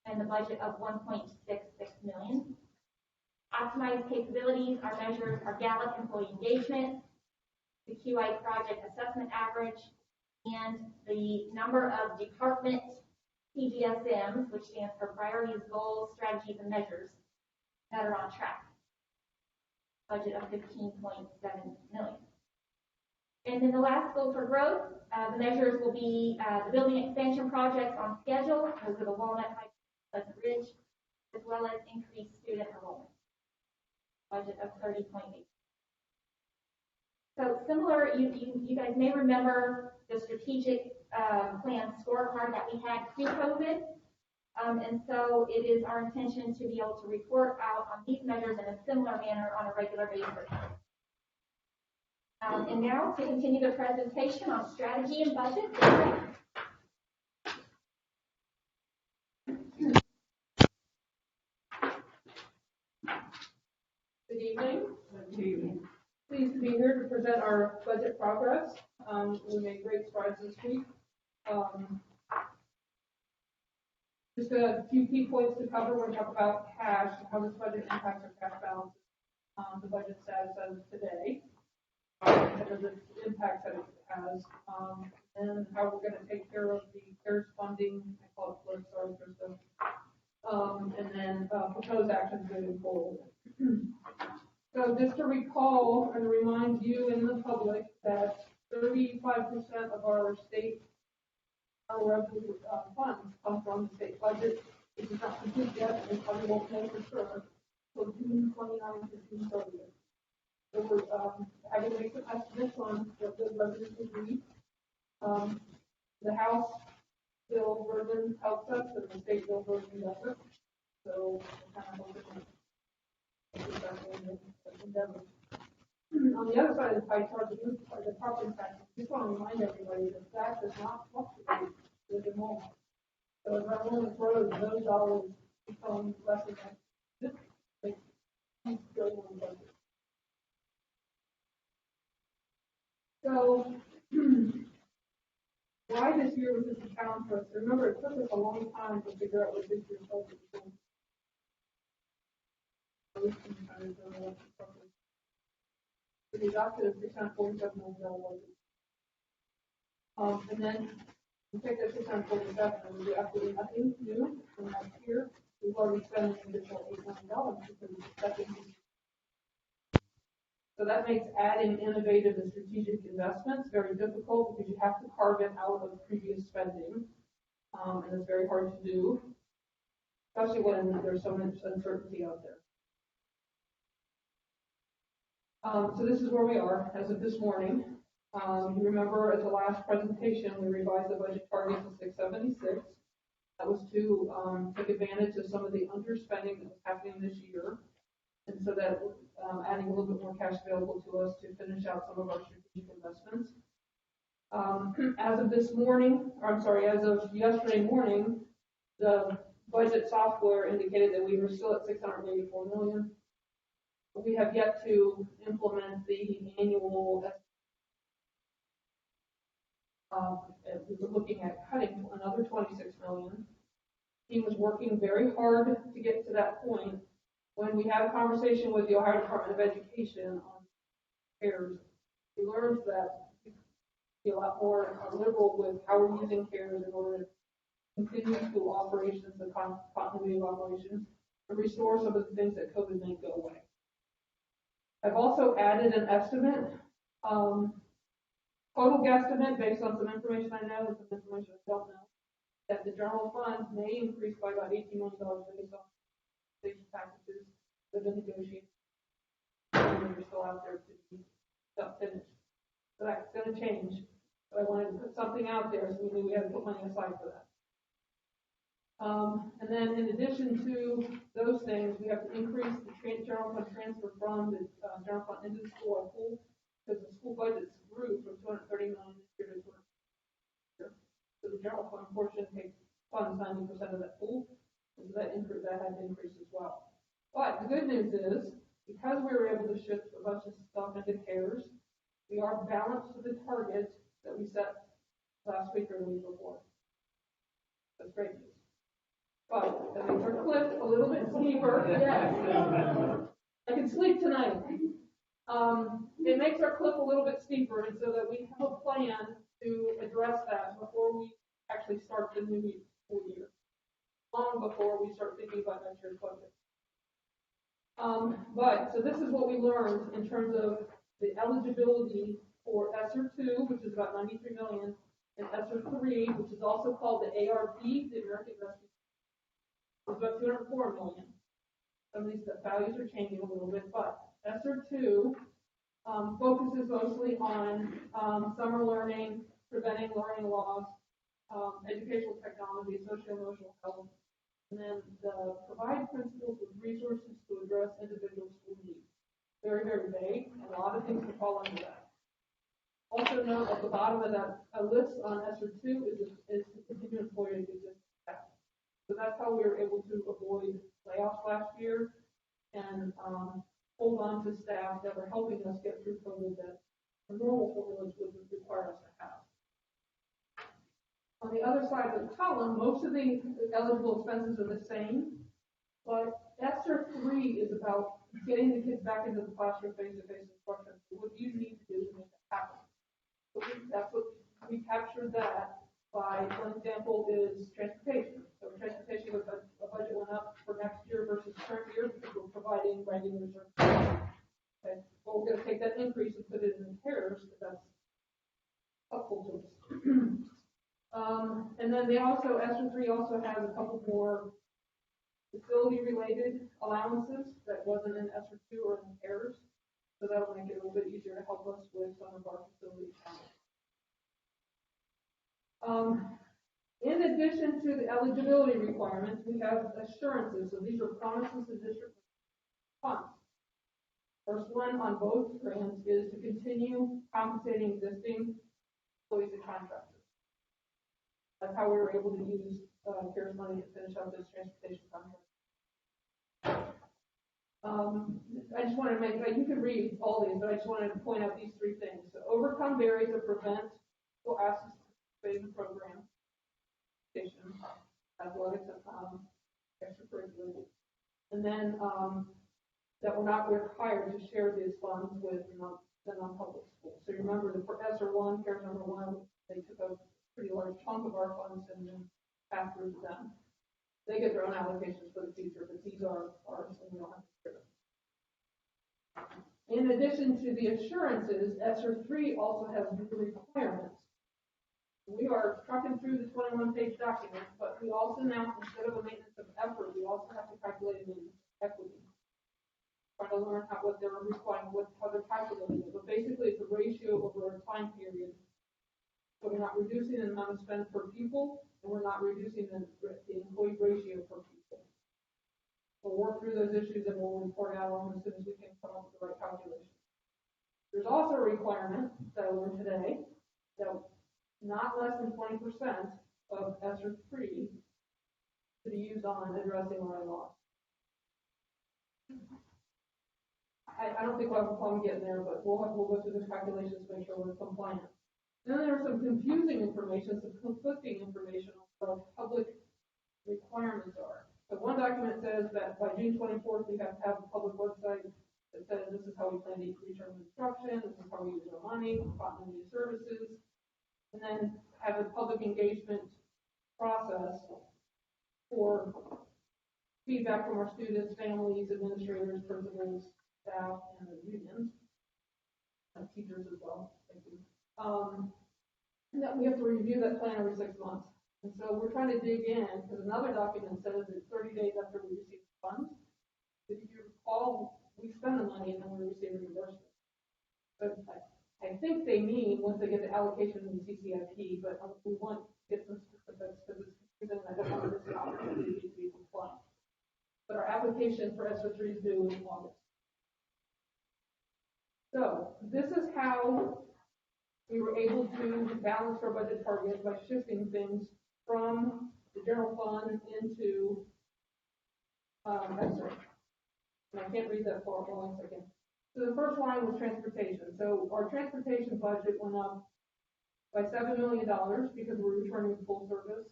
And the budget of $1.66 million. Optimized capabilities, our measures are Gallup employee engagement, the QI project assessment average, and the number of department PGSMs, which stands for priorities, goals, strategies, and measures, that are on track. Budget of $15.7 million. And then the last goal for growth, the measures will be the building expansion projects on schedule. Those are the Walnut High, Pleasant Ridge, as well as increased student enrollment. Budget of $30.8. So similar, you guys may remember the strategic plan scorecard that we had pre-COVID. And so it is our intention to be able to report out on these measures in a similar manner on a regular basis. And now to continue the presentation on strategy and budget. Good evening. Good evening. Pleased to be here to present our budget progress. We made great strides this week. Just a few key points to cover. We're going to talk about cash, how this budget impacts our cash balance, the budget status as of today, and the impacts that it has, and how we're going to take care of the CARES funding. I call it flood, sorry, Krista. And then proposed actions moving forward. So just to recall and remind you state, our revenue funds come from the state budget. It is not complete yet, and probably won't know for sure, so June 29th to June 30th. So we're having to make some estimates on what the revenue will be. The House bill version helps us, and the state bill version doesn't. So we're kind of hoping that on the other side of the pie chart, the property tax, I just want to remind everybody that that does not fluctuate with the moment. So as our enrollment grows, those dollars become less and less. They keep going on budget. So why this year was such a challenge for us? Remember, it took us a long time to figure out what this year's budget was going to be. We got to $647 million budget. And then we take that 647 and we do absolutely nothing new from last year. We've already spent an additional $8 million because of the second. So that makes adding innovative and strategic investments very difficult because you have to carve it out of previous spending. And it's very hard to do, especially when there's so much uncertainty out there. So this is where we are as of this morning. You remember at the last presentation, we revised the budget target to 676. That was to take advantage of some of the underspending that was happening this year. And so that adding a little bit more cash available to us to finish out some of our strategic investments. As of this morning, as of yesterday morning, the budget software indicated that we were still at 684 million. We have yet to implement the annual. We were looking at cutting another 26 million. He was working very hard to get to that point. When we had a conversation with the Ohio Department of Education on CARES, we learned that we be a lot more liberal with how we're using CARES in order to continue school operations, the continuity of operations, and restore some of the things that COVID made go away. I've also added an estimate, total guesstimate based on some information I know and some information I don't know, that the general fund may increase by about $18 million based on station packages that have been negotiated. They're still out there to be finished. So that's going to change. But I wanted to put something out there so we knew we had to put money aside for that. And then in addition to those things, we have to increase the general fund transfer from the general fund into the school pool because the school budgets grew from 230 million this year to 200 million. So the general fund portion funds 90% of that pool. So that had to increase as well. But the good news is, because we were able to shift a bunch of stuff into CARES, we are balanced to the target that we set last week or the week before. That's great news. But that makes our cliff a little bit steeper. Yes. I can sleep tonight. It makes our cliff a little bit steeper, and so that we have a plan to address that before we actually start the new school year. Long before we start thinking about next year's budget. So this is what we learned in terms of the eligibility for ESSER 2, which is about 93 million, and ESSER 3, which is also called the ARP, the American Rescue, is about 204 million. Some of these values are changing a little bit, but ESSER 2 focuses mostly on summer learning, preventing learning loss, educational technology, social-emotional health, and then provide principals with resources to address individual school needs. Very, very vague, and a lot of things can fall under that. Also note at the bottom of that list on ESSER 2 is to continue employing existing staff. So that's how we were able to avoid layoffs last year and hold on to staff that were helping us get through COVID that the normal formulas would require us to have. On the other side of the column, most of the eligible expenses are the same, but ESSER 3 is about getting the kids back into the classroom face-to-face instruction. So what do you need to do to make that happen? So that's what we captured that by, one example is transportation. So transportation, a budget went up for next year versus current year because we're providing regular services. Okay, well, we're going to take that increase and put it in CARES because that's helpful to us. And then they also, ESER three also has a couple more facility-related allowances that wasn't in ESER two or in Terrez. So that'll make it a little bit easier to help us with some of our facility challenges. In addition to the eligibility requirements, we have assurances. So these are promises the district funds. First one on both grants is to continue compensating existing employees and contractors. That's how we were able to use CARES money to finish out this transportation contract. I just wanted to make, you can read all these, but I just wanted to point out these three things. So overcome barriers that prevent people access to participate in the program, athletics, and extracurricular. And then that we're not required to share these funds with the non-public schools. So you remember the ESER one, CARES number one, they took a pretty large chunk of our funds and then passed through to them. They get their own allocations for the future, but these are ours, and we don't have to share them. In addition to the assurances, ESER three also has new requirements. We are trucking through the 21-page document, but we also now, instead of a maintenance of effort, we also have to calculate a maintenance of equity. Try to learn what they're requiring, how they're calculating it. But basically, it's a ratio over a time period. So we're not reducing the amount of spend per pupil, and we're not reducing the employee ratio per pupil. We'll work through those issues and we'll report out on them as soon as we can come up with the right calculation. There's also a requirement that I learned today that not less than 20% of ESER 3 to be used on addressing learning loss. I don't think we'll have a problem getting there, but we'll go through the calculations to make sure we're compliant. Then there's some confusing information, some conflicting information on what public requirements are. So one document says that by June 24th, we have to have a public website that says this is how we plan to return instruction, this is how we use our money, continuity services, and then have a public engagement process for feedback from our students, families, administrators, principals, staff, and the unions, and teachers as well. Thank you. And that we have to review that plan every 6 months. And so we're trying to dig in, because another document says that 30 days after we receive the funds, if you recall, we spend the money and then we receive reimbursement. But I think they mean once they get the allocation in the CCIP, but we want to get some specifics because it's confusing. I don't want to miss an opportunity to be compliant. But our application for ESER 3 is due in August. So this is how we were able to balance our budget target by shifting things from the general fund into ESER. And I can't read that far. Hold on a second. So the first line was transportation. So our transportation budget went up by $7 million because we're returning full service.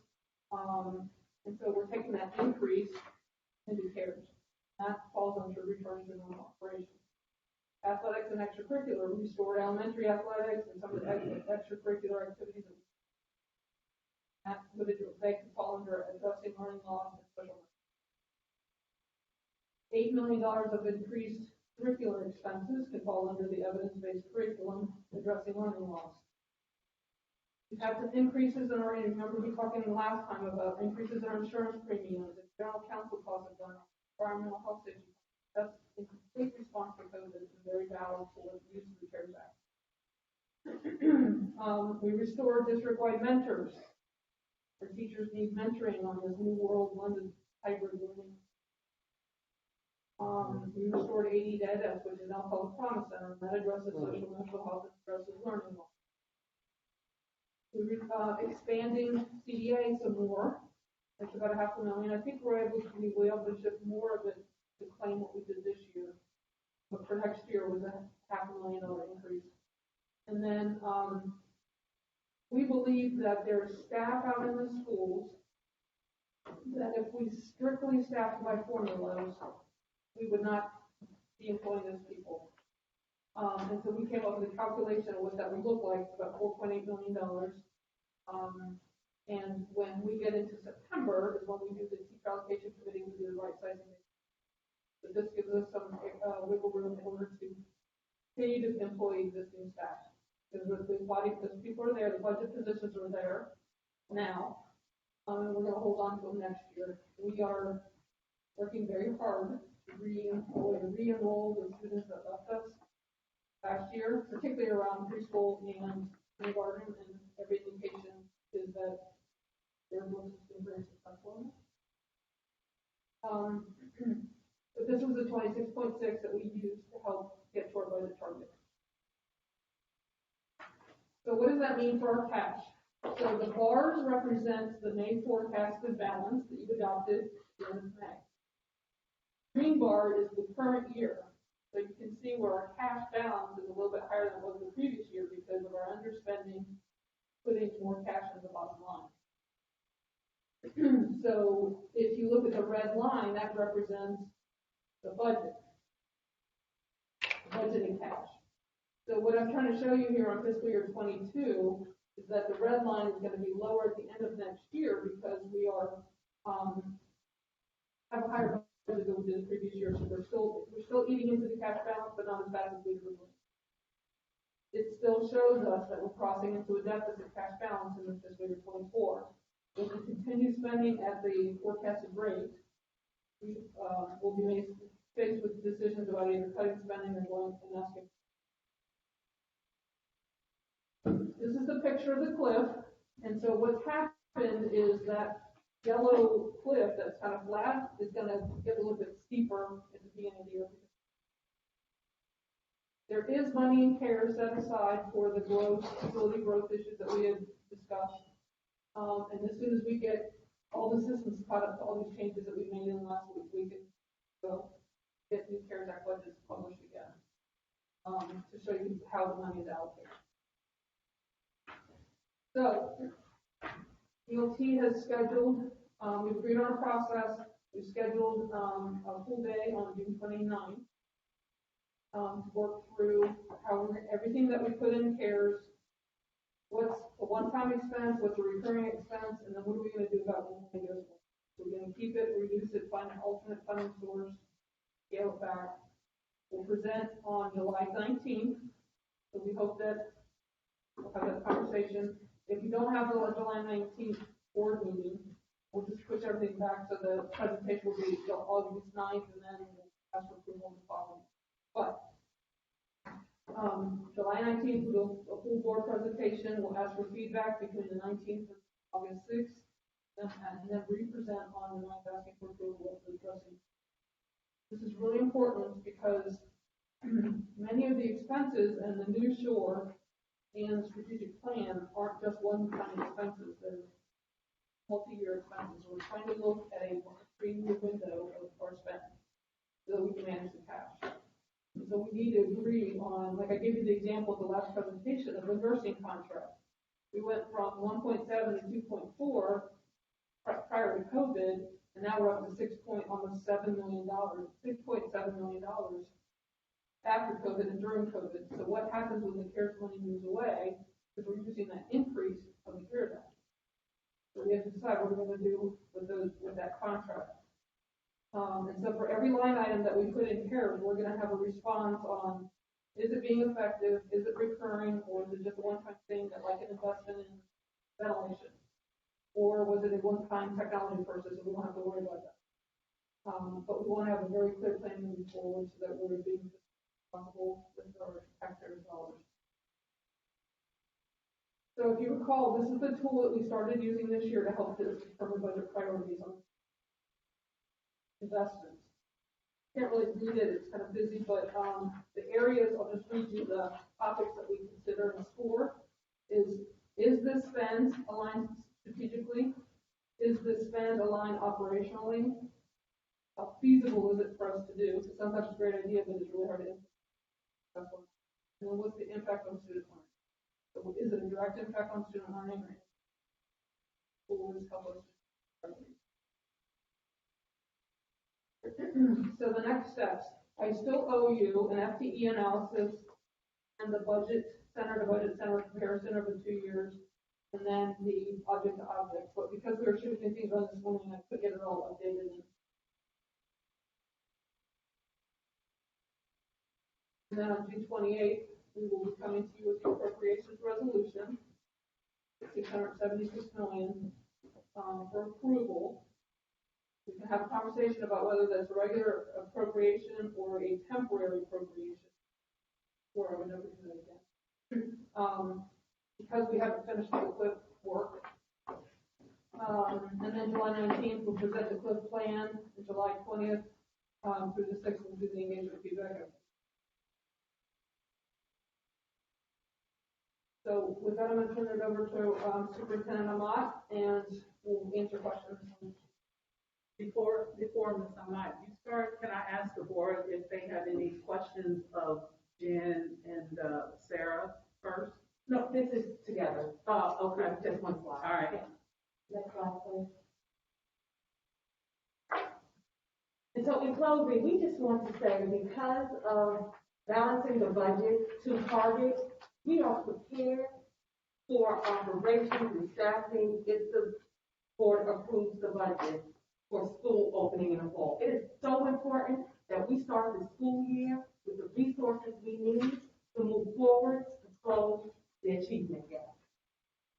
And so we're taking that increase into CARES. That falls under returning to normal operations. Athletics and extracurricular, we restored elementary athletics and some of the extracurricular activities. That would they could fall under addressing learning loss and special $8 million of increased curricular expenses could fall under the evidence-based curriculum addressing learning loss. We've had some increases in our, remember we talking last time about increases in our insurance premiums and general counsel costs have done environmental health safety. That's in complete response to COVID and very valid for use of the CARES Act. We restored district-wide mentors. Our teachers need mentoring on this new world London hybrid learning. We restored AD to EdS, which is now called Promise Center, and that addresses social mental health and addresses learning loss. We're expanding CDA some more. It's about $500,000. I think we're able to shift more of it to claim what we did this year. But for next year was a $500,000 increase. And then we believe that there is staff out in the schools that if we strictly staffed by formulas, we would not be employing those people. And so we came up with a calculation of what that would look like, about $4.8 million. And when we get into September is when we do the teacher allocation committee, we do the right sizing. So this gives us some wiggle room in order to continue to employ existing staff. because because people are there, the budget positions are there now. And we're gonna hold on to them next year. We are working very hard to re-enroll the students that left us last year, particularly around preschool and kindergarten, and every indication is that their work has been very successful. But this was the 26.6 that we used to help get to our budget target. So what does that mean for our cash? So the bars represent the May forecasted balance that you've adopted in May. Green bar is the current year. So you can see where our cash balance is a little bit higher than it was the previous year because of our underspending, putting more cash in the bottom line. So if you look at the red line, that represents the budget, budgeting cash. So what I'm trying to show you here on fiscal year 22 is that the red line is going to be lower at the end of next year because we are have a higher budget than we did the previous year. So we're still eating into the cash balance, but not as fast as we would. It still shows us that we're crossing into a deficit cash balance in the fiscal year 24. If we continue spending at the forecasted rate, we will be faced with decisions about either cutting spending or going and asking. This is the picture of the cliff, and so what's happened is that yellow cliff that's kind of flat is going to get a little bit steeper at the beginning of the year. There is money in CARES set aside for the facility growth issues that we had discussed, and as soon as we get all the systems caught up to all these changes that we made in the last week, we can go get new CARES Act budgets published again to show you how the money is allocated. So, DOT has scheduled, we've agreed on a process, we've scheduled a full day on June 29th to work through everything that we put in CARES, what's a one-time expense, what's a recurring expense, and then what are we going to do about when it goes wrong. So we're going to keep it, reduce it, find an alternate funding source, scale it back. We'll present on July 19th, so we hope that we'll have that conversation. If you don't have the July 19th board meeting, we'll just push everything back so the presentation will be August 9th, and then we'll ask for approval the following. But July 19th, we'll do a full board presentation. We'll ask for feedback between the 19th and August 6th, and then re-present on the 9th asking for approval of the addressing. This is really important because many of the expenses and the new shore and strategic plan aren't just one-time expenses, they're multi-year expenses. We're trying to look at a 3-year window of our spend so that we can manage the cash. And so we need to agree on, like I gave you the example of the last presentation of the nursing contract. We went from 1.7 to 2.4 prior to COVID, and now we're up to almost $7 million, $6.7 million after COVID and during COVID. So what happens when the CARES money moves away is we're using that increase of the CARES Act. So we have to decide what we're going to do with that contract. And so for every line item that we put in CARES, we're going to have a response on, is it being effective, is it recurring, or is it just a one-time thing that like an investment in ventilation? Or was it a one-time technology purchase and we don't have to worry about that? But we want to have a very clear plan moving forward so that we're being responsible with our taxpayers' dollars. So if you recall, this is the tool that we started using this year to help us determine budget priorities on investments. Can't really read it, it's kind of busy, but the areas, I'll just read you the topics that we consider and score. Is this spend aligned strategically? Is this spend aligned operationally? How feasible is it for us to do? Because sometimes it's a great idea, but it's really hard to implement. And then what's the impact on student learning? So is it a direct impact on student learning, or will this help us? So the next steps, I still owe you an FTE analysis and the budget center to budget center comparison over 2 years, and then the object to object. But because we were shooting things on this morning, I could get it all updated. And then on June 28th, we will be coming to you with the appropriations resolution, $676 million, for approval. We can have a conversation about whether that's a regular appropriation or a temporary appropriation. Or I would never do that again. Because we haven't finished the CLIF work. And then July 19th, we'll present the CLIF plan, and July 20th, through the 6th, we'll do the engagement feedback. So with that, I'm going to turn it over to Superintendent Amat, and we'll answer questions. Before Ms. Amat, you start, can I ask the board if they have any questions of Jen and Sarah first? No, this is together. Okay. Just one slide. All right. Next slide, please. And so in closing, we just want to say, because of balancing the budget to target, we are prepared for operations and staffing if the board approves the budget for school opening in the fall. It is so important that we start the school year with the resources we need to move forward to close the achievement gap.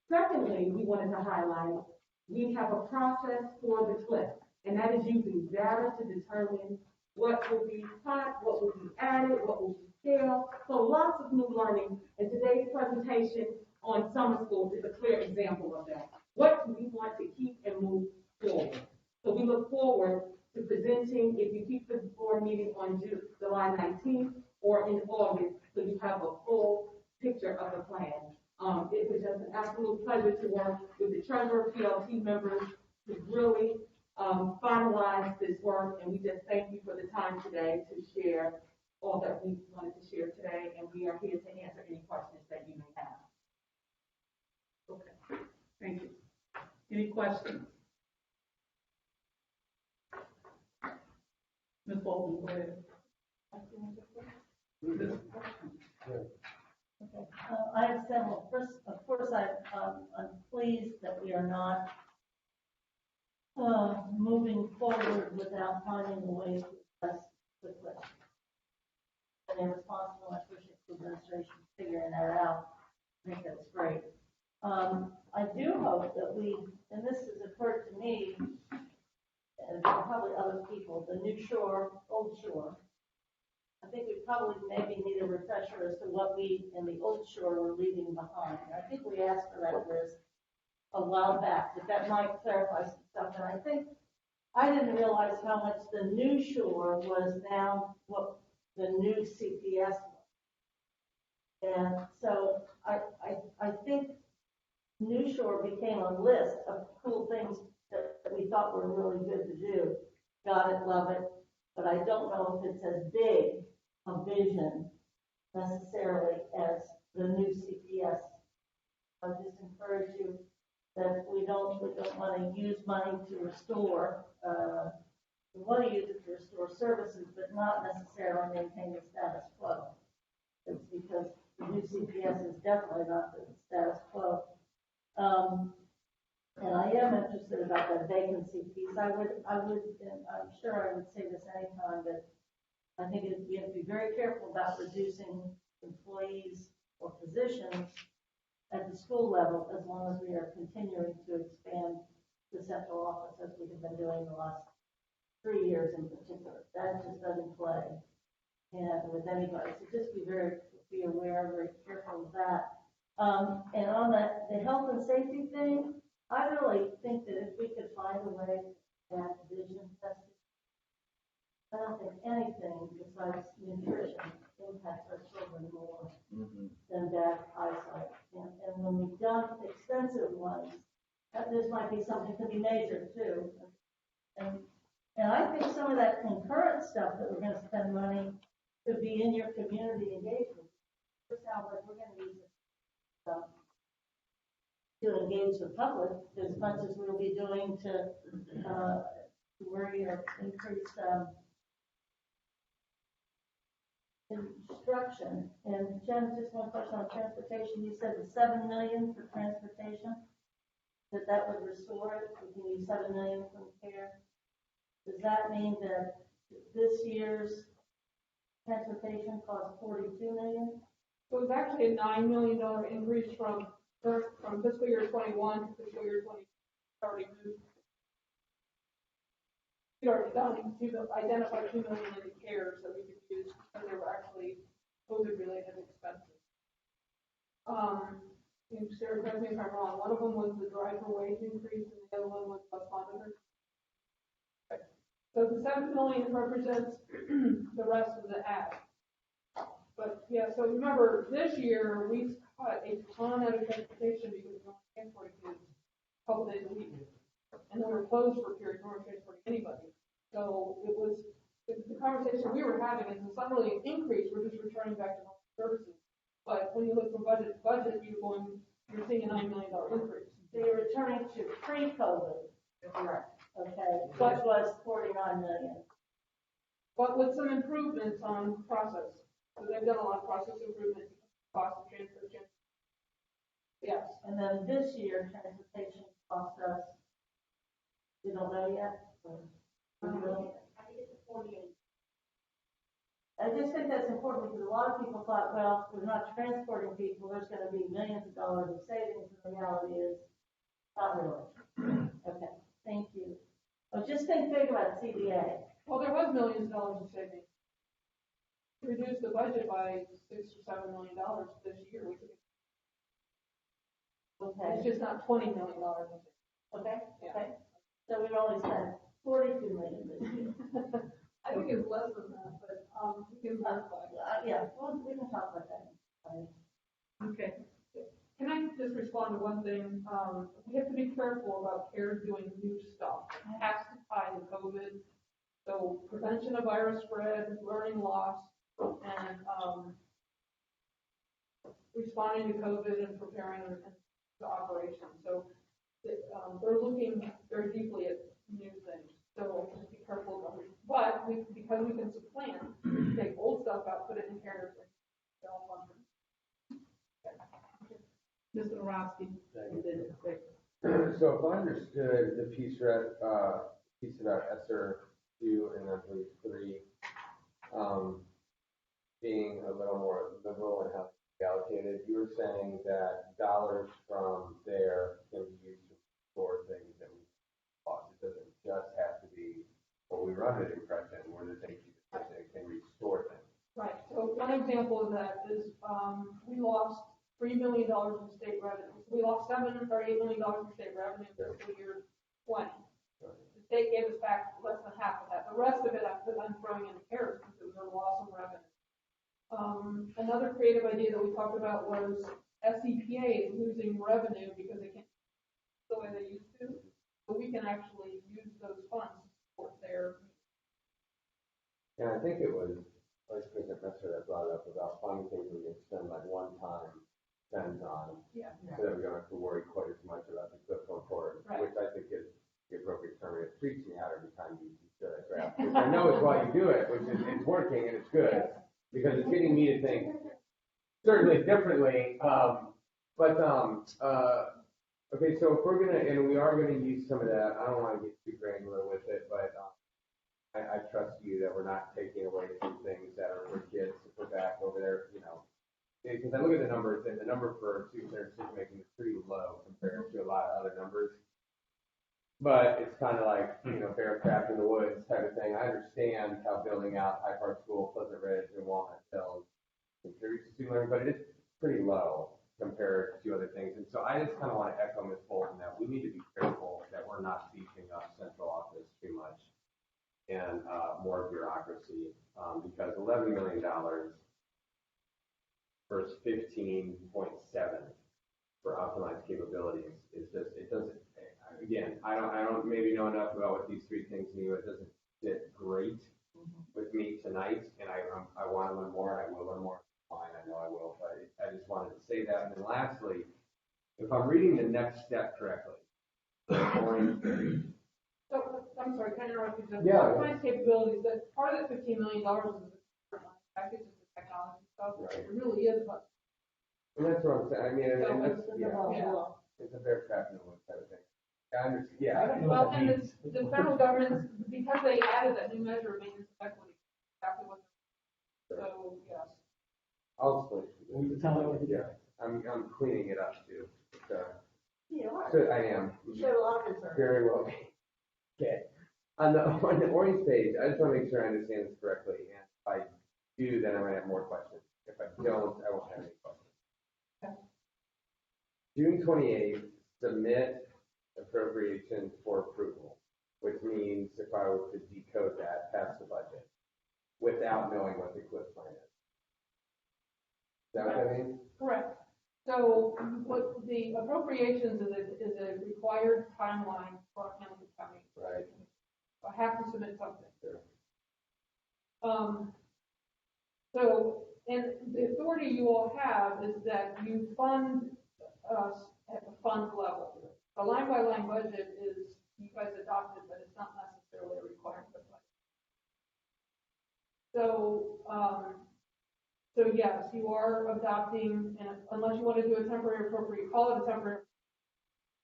Secondly, we wanted to highlight, we have a process for the CLIF, and that is using data to determine what will be taught, what will be added, what will be scaled. So lots of new learning, and today's presentation on summer school is a clear example of that. What do we want to keep and move forward? So we look forward to presenting, if you keep the board meeting on July 19th or in August, so you have a full picture of the plan. It was just an absolute pleasure to work with the treasurer, PLT members, to really finalize this work, and we just thank you for the time today to share all that we wanted to share today, and we are here to answer any questions that you may have. Okay, thank you. Any questions? Ms. Bolton, go ahead. Okay. I have several. First, of course, I'm pleased that we are not moving forward without finding a way to address the question. And they're responsible. I appreciate the administration figuring that out. I think that's great. I do hope that we, and this has occurred to me, and probably other people, the new shore, old shore. I think we probably maybe need a refresher as to what we in the old shore were leaving behind. I think we asked for that list a while back, but that might clarify some stuff. And I think I didn't realize how much the new shore was now what the new CPS was. And so I think New Shore became a list of cool things that we thought were really good to do. Got it, love it, but I don't know if it's as big a vision necessarily as the new CPS. I just encourage you that we don't want to use money to restore. We want to use it to restore services, but not necessarily maintain the status quo. It's because the new CPS is definitely not the status quo. And I am interested about that vacancy piece. I would, and I'm sure I would say this anytime, but I think we have to be very careful about reducing employees or positions at the school level as long as we are continuing to expand the central office as we have been doing the last 3 years in particular. That just doesn't play with anybody. So just be aware, very careful of that. And on the health and safety thing, I really think that if we could find a way to add vision testing, I don't think anything besides nutrition impacts our children more than bad eyesight. And when we've done extensive ones, this might be something to be measured too. And I think some of that concurrent stuff that we're going to spend money could be in your community engagement. It sounds like we're going to use it to engage the public as much as we'll be doing to increase instruction. And Jen, just one question on transportation. You said the $7 million for transportation, that would restore it. We can use $7 million from CARE. Does that mean that this year's transportation costs $42 million? So it's actually a $9 million increase from fiscal year 21 to fiscal year 20. Already moved. We already done, we've identified 2 million in the CARES that we could use, and they were actually COVID-related expenses. And Sarah, correct me if I'm wrong, one of them was the driver wage increase, and the other one was bus monitor. Okay. So the 7 million represents the rest of the act. But yeah, so remember, this year, we cut a ton out of transportation because we only transported kids a couple days a week. And then we're closed for a period, we weren't transporting anybody. So it was the conversation we were having is it's not really an increase, we're just returning back to normal services. But when you look from budget to budget, you're seeing a $9 million increase. So you're returning to pre-COVID, Correct. okay, which was 49 million. But with some improvements on process. So they've done a lot of process improvement, cost of transportation. Yes. And then this year, transportation cost us, you don't know yet? I think it's 48. I just think that's important because a lot of people thought, well, we're not transporting people, there's gonna be millions of dollars of savings, and the reality is, not really. Okay, thank you. Oh, just think big about CBA. Well, there was millions of dollars in savings. Reduced the budget by $6 or $7 million this year. Okay. It's just not $20 million. Okay, Yeah. okay. So we only spent 42 million this year. I think it's less than that, but we can verify. Yeah, well, we can talk about that. Okay. Can I just respond to one thing? We have to be careful about CARES doing new stuff. It has to tie to COVID. So prevention of virus spread, learning loss, and responding to COVID and preparing the operation. So they're looking very deeply at new things. So just be careful about it. But because we can supplant, take old stuff out, put it in CARES, and they'll function. Mr. Orowski. So if I understood the piece about ESSER 2 and I believe 3, being a little more liberal in how it's allocated, you were saying that dollars from there can be used to restore things that we lost. It doesn't just have to be what we run an impression where the things you can restore things. Right. So one example of that is we lost $3 million in state revenue. We lost $7 or $8 million in state revenue in fiscal year 20. The state gave us back less than half of that. The rest of it I'm throwing in CARES because it was a loss of revenue. Another creative idea that we talked about was CPS losing revenue because they can't the way they used to. So we can actually use those funds to support their. And I think it was Vice President Messer that brought up about finding things we can spend like one-time spends on, so that we don't have to worry quite as much about the cliff report, which I think is the appropriate term. It freaks me out every time you do that graph. I know it's why you do it, which is it's working and it's good because it's getting me to think certainly differently. Okay, so if we're gonna, and we are gonna use some of that, I don't want to get too granular with it, but I trust you that we're not taking away some things that are for kids to put back over there, because I look at the numbers, and the number for student-centered decision-making is pretty low compared to a lot of other numbers. But it's kind of like, bear trapped in the woods type of thing. I understand how building out High Park School, Pleasant Ridge, and Walnut Hills contributes to student learning, but it is pretty low compared to other things. And so I just kind of want to echo Ms. Bolton that we need to be careful that we're not beefing up central office too much and more bureaucracy, because $11 million versus 15.7 for optimized capabilities is just, it doesn't, again, I don't maybe know enough about what these three things mean, but it doesn't sit great with me tonight, and I want to learn more, and I will learn more. Fine, I know I will, but I just wanted to say that. And then lastly, if I'm reading the next step correctly, So, I'm sorry, can I interrupt you? Yeah. Optimized capabilities, that part of that $15 million is the package of the technology stuff. Right. It really is, but. And that's what I'm saying. I mean, and that's, Yeah. it's a bear trap in the woods type of thing. I understand. Yeah. I don't know Well, what that and means. the federal government, because they added that new measure of maintenance of equity, exactly what. So, yes. I'll explain to you. We can tell it what you do. Yeah, I'm cleaning it up too. So, You are. so I am. You showed a lot of concern. Very well. Okay. On the orange page, I just want to make sure I understand this correctly. And if I do, then I'm going to have more questions. If I don't, I won't have any questions. Okay. June 28th, submit appropriations for approval, which means if I were to decode that, pass the budget without knowing what the cliff plan is. Is that what that means? Correct. So what the appropriations is a required timeline for Hamilton County. Right. I have to submit something. Sure. So, and the authority you all have is that you fund us at the fund level. The line by line budget is, you guys adopted, but it's not necessarily a requirement. So, so yes, you are adopting, and unless you want to do a temporary appropriate, call it a temporary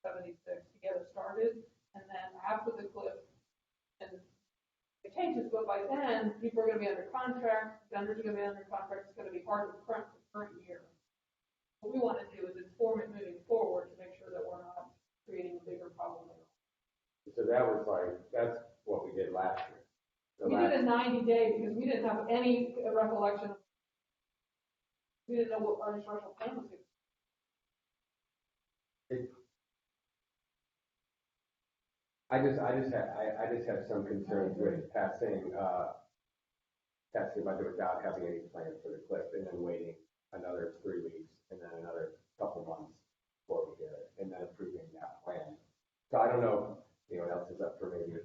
76 to get it started, and then after the cliff, and it changes, but by then, people are going to be under contract, vendors are going to be under contract, it's going to be hard to print the current year. What we want to do is inform it moving forward to make sure that we're not creating a bigger problem. So that was like, that's what we did last year. We did a 90-day because we didn't have any recollection. We didn't know what our instructional plan was going to be. I just have some concerns with passing the budget without having any plan for the cliff and then waiting another 3 weeks and then another couple months before we get it and then approving that plan. So I don't know if anyone else is up for maybe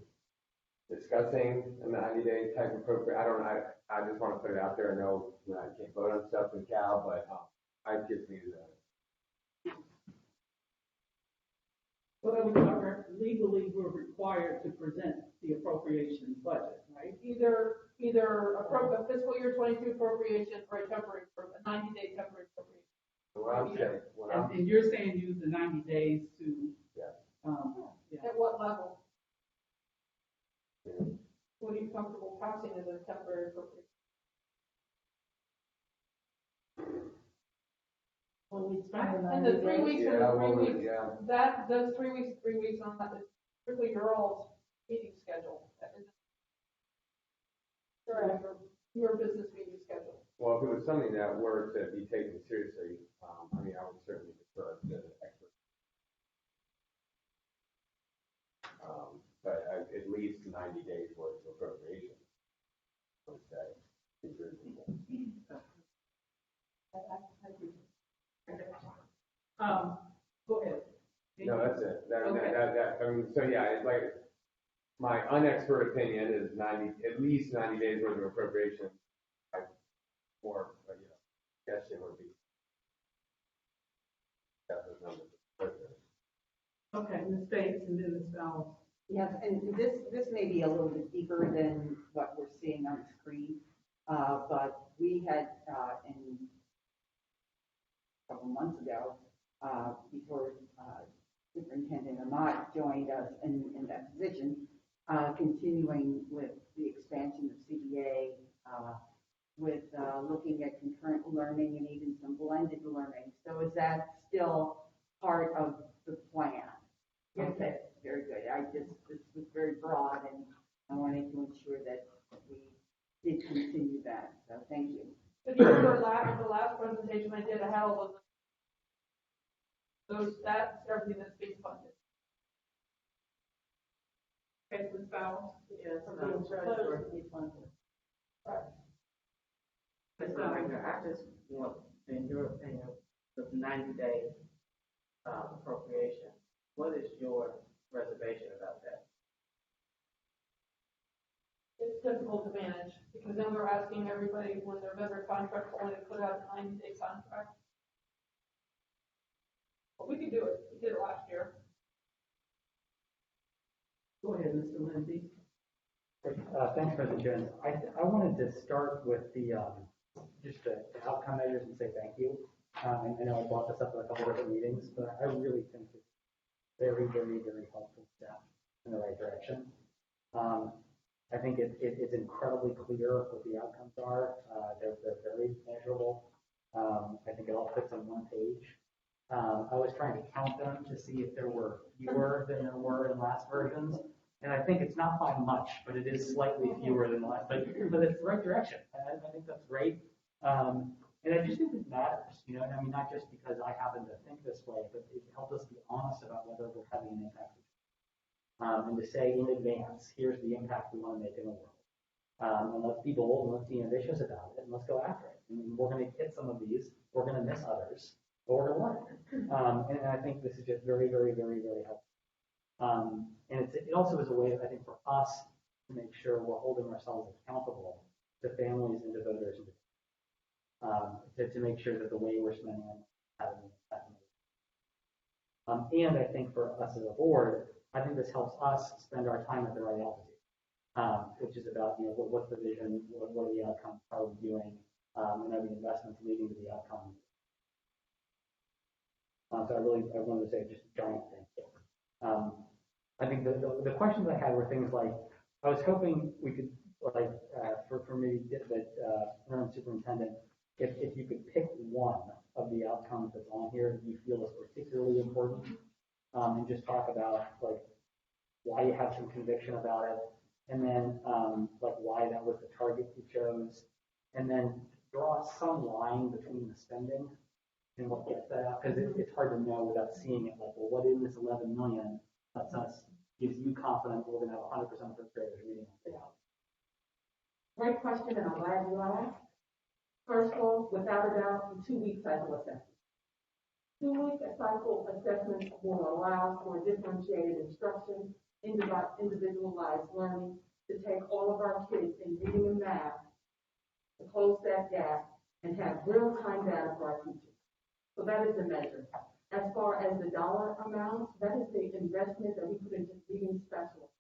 discussing a 90-day type of program. I don't know. I just want to put it out there. I know I can't vote on stuff with Cal, but I just need to. Well, legally, we're required to present the appropriations budget, right? Either a fiscal year 22 appropriation or a temporary, a 90-day temporary appropriation. What I'm saying, And you're saying use the 90 days to, yeah. At what level? Yeah. What are you comfortable passing as a temporary appropriation? When we spend the And the 90 3 days. weeks, Yeah, and the 3 well, weeks, yeah. those 3 weeks on that is strictly your all's meeting schedule. That isn't your business meeting schedule. Well, if it was something that were to be taken seriously, I mean, I would certainly defer to the expert. But at least 90 days worth of appropriation, I would say, is reasonable. Go ahead. No, that's it. Okay. I mean, so yeah, it's like, my unexpert opinion is at least 90 days worth of appropriation. Or, suggestion would be. Okay, Ms. Bates and then Ms. Bowles. Yes, and this may be a little bit deeper than what we're seeing on the screen, but we had, in a couple months ago, before Superintendent Ahmad joined us in that position, continuing with the expansion of CBA, with looking at concurrent learning and even some blended learning. So is that still part of the plan? Yes. Okay, very good. This was very broad, and I wanted to ensure that we did continue that. So thank you. If you remember the last presentation I did, I had all that's everything that's being funded. Okay, Ms. Bowles? Yes, Being proposed to be funded. Right. Ms. Wagner, I just want, in your opinion, the 90-day appropriation, what is your reservation about that? It's difficult to manage, because then we're asking everybody when they're vendor contract, only to put out a 90-day contract. But we could do it. We did it last year. Go ahead, Mr. Lindsay. Thanks, President Jones. I wanted to start with the just the outcome measures and say thank you. I know I brought this up in a couple different meetings, but I really think it's very, very, very helpful step in the right direction. I think it's incredibly clear what the outcomes are. They're very measurable. I think it all fits on one page. I was trying to count them to see if there were fewer than there were in last versions. And I think it's not by much, but it is slightly fewer than the last, but it's the right direction. I think that's great. And I just think it matters, you know, and I mean, not just because I happen to think this way, but it helps us be honest about whether we're having an impact. And to say in advance, here's the impact we want to make in the world. And let's be bold and let's be ambitious about it and let's go after it. I mean, we're going to hit some of these, we're going to miss others, but we're going to learn. And I think this is just very, very, very, very helpful. And it also is a way, I think, for us to make sure we're holding ourselves accountable to families and to voters, to make sure that the way we're spending it having an impact. And I think for us as a board, I think this helps us spend our time at the right altitude, which is about, you know, what's the vision, what are the outcomes, how are we doing, and are the investments leading to the outcomes. So I wanted to say just a giant thank you. I think the questions I had were things like, I was hoping we could, like, for me, that interim superintendent, if you could pick one of the outcomes that's on here that you feel is particularly important, and just talk about, like, why you have some conviction about it, and then, like, why that was the target you chose, and then draw some line between the spending and what gets that out, because it's hard to know without seeing it, like, well, what in this 11 million lets us, gives you confidence we're going to have 100% of first graders reading it out. Great question, and I'm glad you asked. First of all, without a doubt, the 2-week cycle assessment. 2-week cycle assessments will allow for differentiated instruction, individualized learning, to take all of our kids in reading and math, to close that gap, and have real-time data for our teachers. So that is the measure. As far as the dollar amount, that is the investment that we put into reading specialists.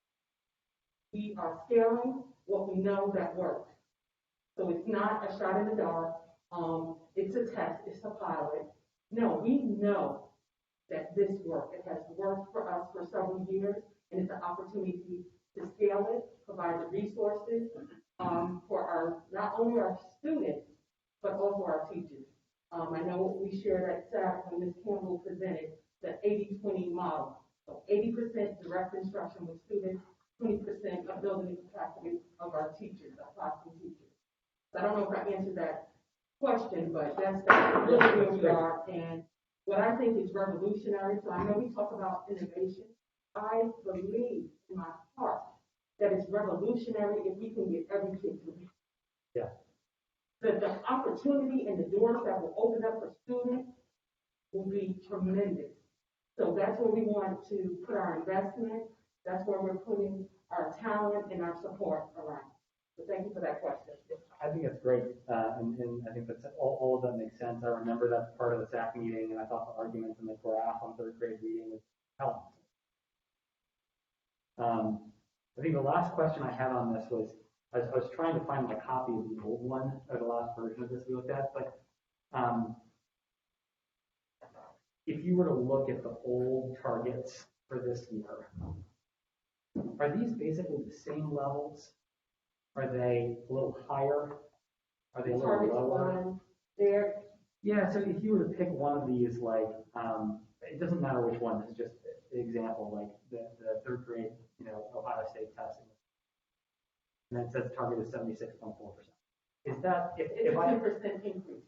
We are scaling what we know that works. So it's not a shot in the dark. It's a test. It's a pilot. No, we know that this works. It has worked for us for several years, and it's an opportunity to scale it, provide the resources for our, not only our students, but also our teachers. I know we shared at SAC when Ms. Campbell presented the 80-20 model. So 80% direct instruction with students, 20% of building the capacity of our teachers, our classroom teachers. So I don't know if I answered that question, but that's really where we are. And what I think is revolutionary, so I know we talk about innovation. I believe in my heart that it's revolutionary if we can get every kid to read. Yeah. The opportunity and the doors that will open up for students will be tremendous. So that's where we want to put our investment. That's where we're putting our talent and our support around. So thank you for that question. I think that's great, and I think that's all of that makes sense. I remember that part of the SAC meeting, and I thought the arguments in the graph on third grade reading was helpful. I think the last question I had on this was, I was trying to find my copy of the old one, or the last version of this we looked at, but if you were to look at the old targets for this year, are these basically the same levels? Are they a little higher? Are they a little lower? Yeah, so if you were to pick one of these, like, it doesn't matter which one, this is just an example, like the third grade, you know, Ohio State testing. And it says target is 76.4%. Is that, if I 2% increase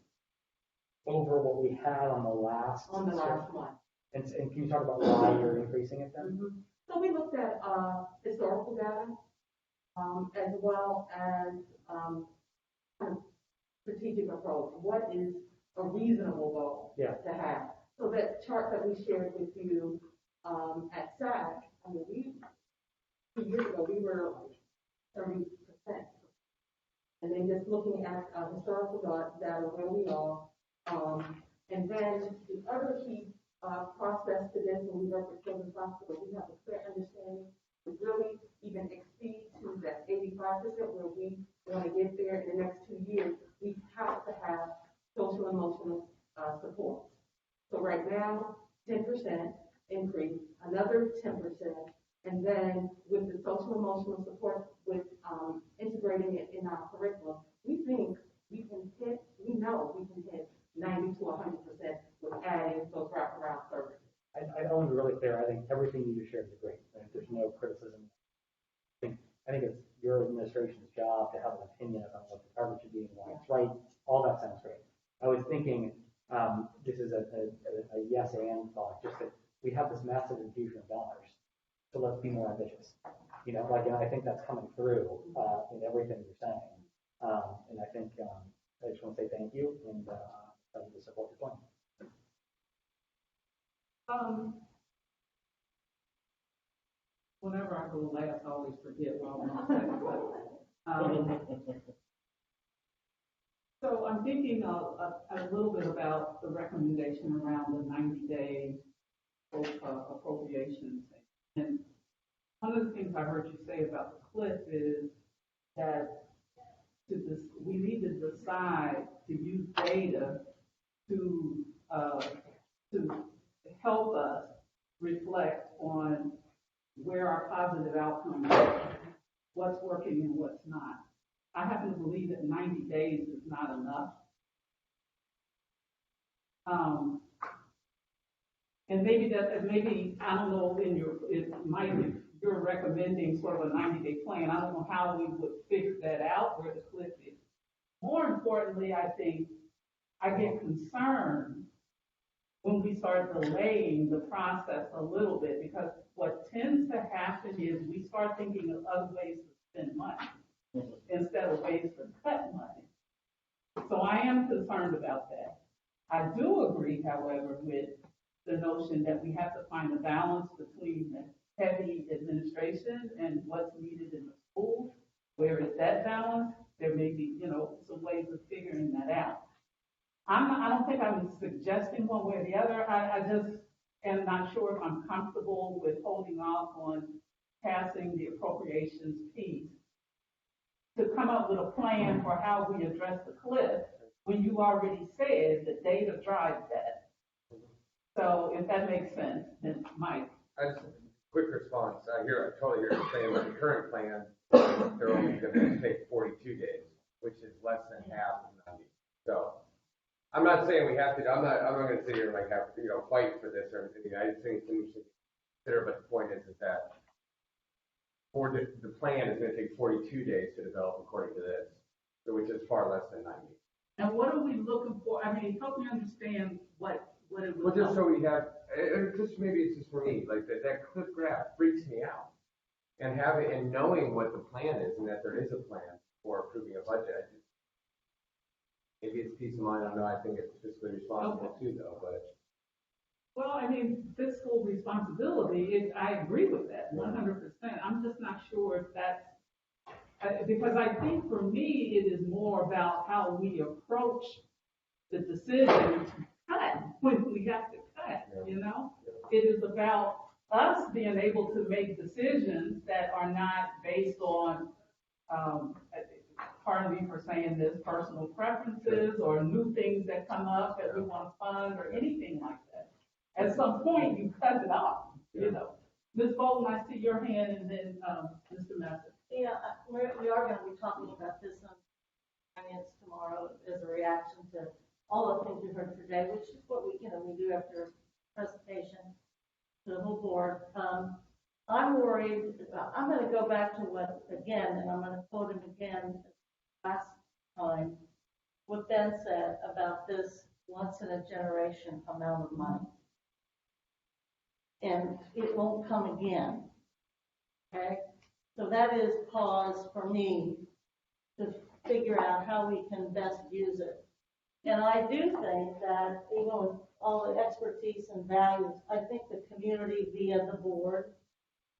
over what we had on the last on the last one? And can you talk about why you're increasing it then? Mm-hmm. So we looked at historical data as well as kind of strategic approach. What is a reasonable goal to have? So that chart that we shared with you at SAC, I mean, 2 years ago we were like 30%. And then just looking at historical data where we are. And then the other key process to this, when we work with children's hospital, we have a clear understanding to really even exceed to that 85% where we want to get there in the next 2 years. We have to have social emotional support. So right now, 10% increase, another 10%, and then with the social emotional support, with integrating it in our curriculum, we think we can hit, we know we can hit 90% there's no criticism. I think it's your administration's job to have an opinion about what the coverage should be and why it's right. All that sounds great. I was thinking, this is a yes and thought, just that we have this massive infusion of dollars, so let's be more ambitious. You know, like, and I think that's coming through in everything you're saying. And I think I just want to say thank you and to support your plan. Whenever I go last, I always forget what I want to say. But, so I'm thinking a little bit about the recommendation around the 90-day appropriations. And one of the things I heard you say about the cliff is that we need to decide to use data to help us reflect on where our positive outcomes are, what's working and what's not. I happen to believe that 90 days is not enough. And maybe I don't know, you're recommending sort of a 90-day plan. I don't know how we would figure that out, where the cliff is. More importantly, I think I get concerned when we start delaying the process a little bit, because what tends to happen is we start thinking of other ways to spend money instead of ways to cut money. So I am concerned about that. I do agree, however, with the notion that we have to find a balance between the heavy administration and what's needed in the schools. Where is that balance? There may be, some ways of figuring that out. I don't think I'm suggesting one way or the other. I just am not sure if I'm comfortable with holding off on passing the appropriations piece to come up with a plan for how we address the cliff when you already said that data drives that. So if that makes sense, then Mike. Just a quick response. I totally hear you saying that the current plan, they're only going to take 42 days, which is less than half of 90. So I'm not saying we have to. I'm not going to sit here and have to fight for this or anything. I just think we should consider. But the point is that the plan is going to take 42 days to develop according to this, which is far less than 90. And what are we looking for? I mean, help me understand what it was. Well, just so we have, maybe it's just for me, like that cliff graph freaks me out. And knowing what the plan is and that there is a plan for approving a budget, maybe it's peace of mind. I don't know. I think it's fiscally responsible too, though. But well, I mean, fiscal responsibility. I agree with that 100%. I'm just not sure if that's because I think for me it is more about how we approach the decision to cut when we have to cut. It is about us being able to make decisions that are not based on, pardon me for saying this, personal preferences or new things that come up that we want to fund or anything like that. At some point, you cut it off, Ms. Bolton, I see your hand, and then Mr. Messer. Yeah, we are going to be talking about this on finance tomorrow as a reaction to all the things we heard today, which is what we do after presentation to the whole board. I'm worried. I'm going to go back to what again, and I'm going to quote him again last time. What Ben said about this once in a generation amount of money, and it won't come again. Okay, so that is pause for me to figure out how we can best use it. And I do think that even with all the expertise and values, I think the community via the board,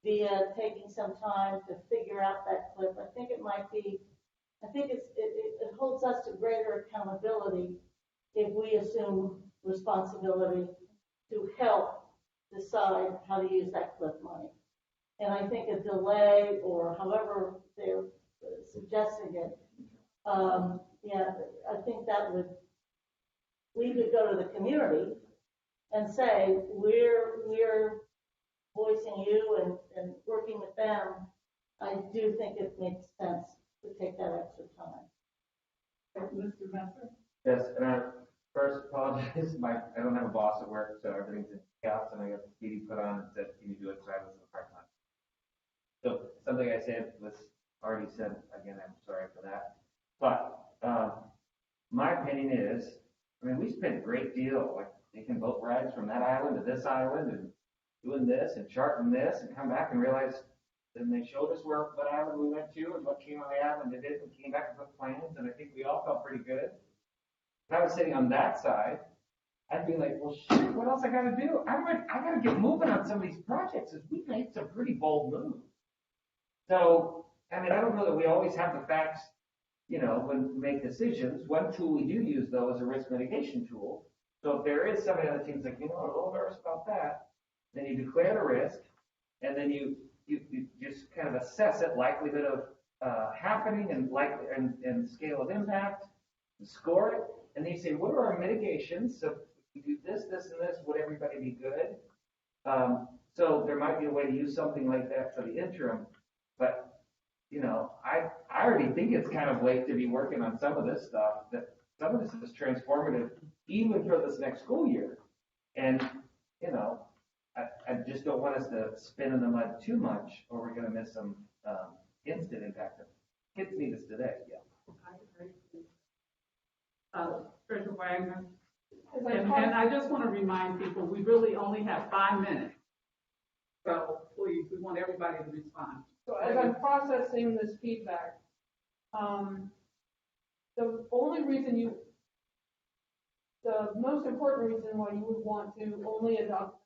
via taking some time to figure out that clip, I think it holds us to greater accountability if we assume responsibility to help decide how to use that clip money. And I think a delay or however they're suggesting it, I think that we could go to the community and say, we're voicing you and working with them. I do think it makes sense to take that extra time. Mr. Messer? Yes, and I first apologize. I don't have a boss at work, so everything's in chaos, and I got the TV put on and said, can you do it? So I was in the parking lot. something I said was already said, again, I'm sorry for that. But, my opinion is, I mean, we spent a great deal, like taking boat rides from that island to this island and doing this and charting this and come back and realize, then they showed us what island we went to and what came on the island and did and came back and put plans, and I think we all felt pretty good. If I was sitting on that side, I'd be like, well, shit, what else I gotta do? I gotta get moving on some of these projects, because we made some pretty bold moves. So, I mean, I don't know that we always have the facts, when we make decisions. One tool we do use, though, is a risk mitigation tool. So if there is somebody on the team's like, I'm a little nervous about that, then you declare the risk, and then you just kind of assess it, likelihood of happening and scale of impact, and score it, and then you say, what are our mitigations? So if we do this, this, and this, would everybody be good? So there might be a way to use something like that for the interim, but I already think it's kind of late to be working on some of this stuff, that some of this is transformative even for this next school year. And, I just don't want us to spin in the mud too much, or we're going to miss some instant impact. Kids need us today, yeah. Treasurer Wagner. And I just want to remind people, we really only have 5 minutes. So please, we want everybody to respond. So as I'm processing this feedback, the most important reason why you would want to only adopt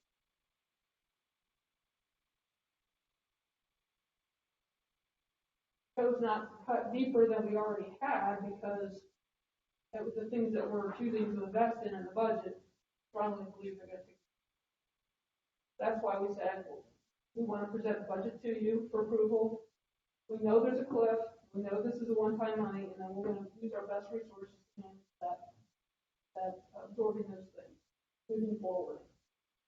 chose not to cut deeper than we already had, because it was the things that we're choosing to invest in the budget, strongly believe they're going to. That's why we said we want to present the budget to you for approval. We know there's a cliff. We know this is a one-time money, and then we're going to use our best resources to manage that absorbing those things moving forward.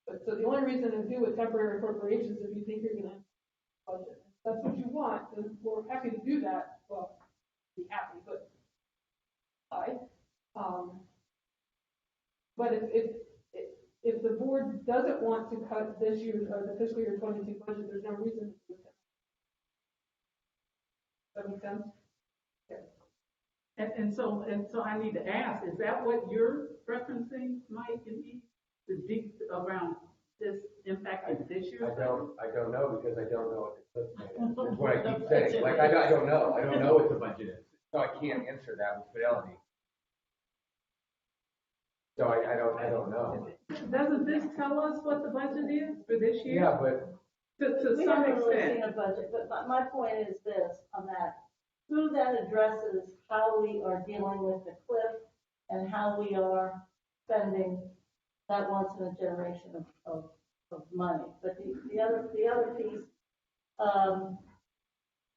But so the only reason to do a temporary appropriations is if you think you're going to budget. If that's what you want, then we're happy to do that. Well, be happy, but but if the board doesn't want to cut this year's or the fiscal year 22 budget, there's no reason to do that. Does that make sense? Yeah. And so I need to ask, is that what you're referencing, Mike, and me? The deep around this impact of this year? I don't know, because I don't know what the cliff is. That's what I keep saying. Like, I don't know. I don't know what the budget is. So I can't answer that with fidelity. So I don't know. Doesn't this tell us what the budget is for this year? Yeah, but to We some haven't really extent. seen a budget, but my point is this, on that, who then addresses how we are dealing with the cliff and how we are spending that once in a generation of money. But the other piece,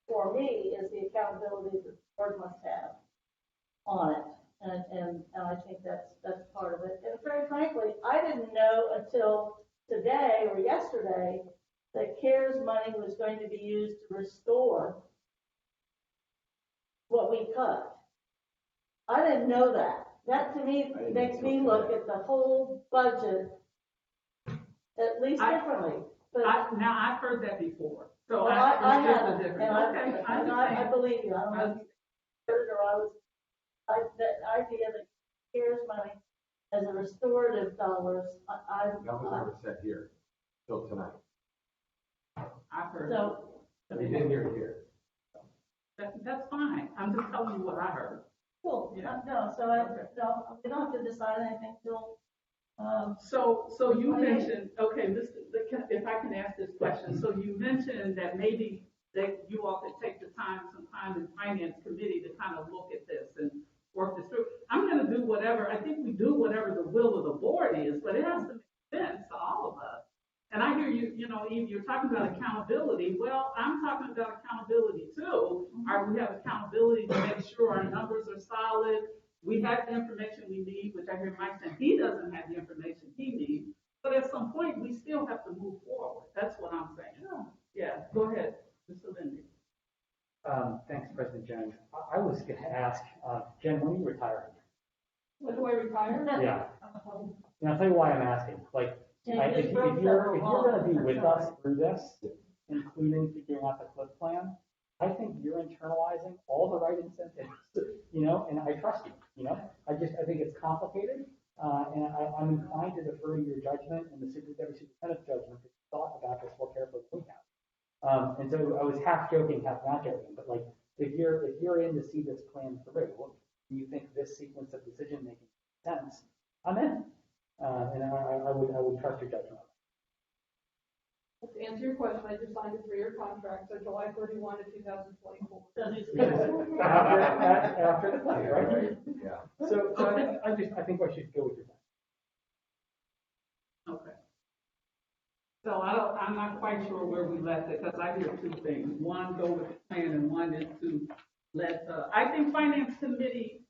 for me, is the accountability that the board must have on it. And I think that's part of it. And very frankly, I didn't know until today or yesterday that CARES money was going to be used to restore what we cut. I didn't know that. That to me makes me look at the whole budget at least differently. But Now I've heard that before. So well, I haven't, difference. and Okay, I believe you. I don't know if you heard it or that idea that CARES money as a restorative dollars, that was never said here till tonight. I've heard. So, You didn't hear it here. That's fine. I'm just telling you what I heard. cool. Yeah. No, so we don't have to decide anything till, So you mentioned, okay, if I can ask this question, so you mentioned that maybe that you all could take some time in finance committee to kind of look at this and work this through. I'm going to do whatever, I think we do whatever the will of the board is, but it has to make sense to all of us. And I hear you, Eve, you're talking about accountability. Well, I'm talking about accountability too. We have accountability to make sure our numbers are solid. We have the information we need, which I hear Mike saying he doesn't have the information he needs. But at some point, we still have to move forward. That's what I'm saying. Yeah, go ahead, Mr. Lindy. Thanks, President Jones. I was going to ask, Jen, when do you retire? When do I retire? Yeah. And I'll tell you why I'm asking. Like, if you're going to be with us through this, including figuring out the clip plan, I think you're internalizing all the right incentives, and I trust you, I think it's complicated, and I'm inclined to defer to your judgment and the superintendent's judgment that you thought about this more carefully than we have. And so I was half joking, half not joking, but like, if you're in to see this plan through, and you think this sequence of decision making makes sense, I'm in. And I would trust your judgment. To answer your question, I just signed a 3-year contract, so July 31 to 2024. After the plan, right? Yeah. So I think I should go with your plan. Okay. So I'm not quite sure where we left it, because I did 2 things. One, go with the plan, and one is to let, I think Finance Committee,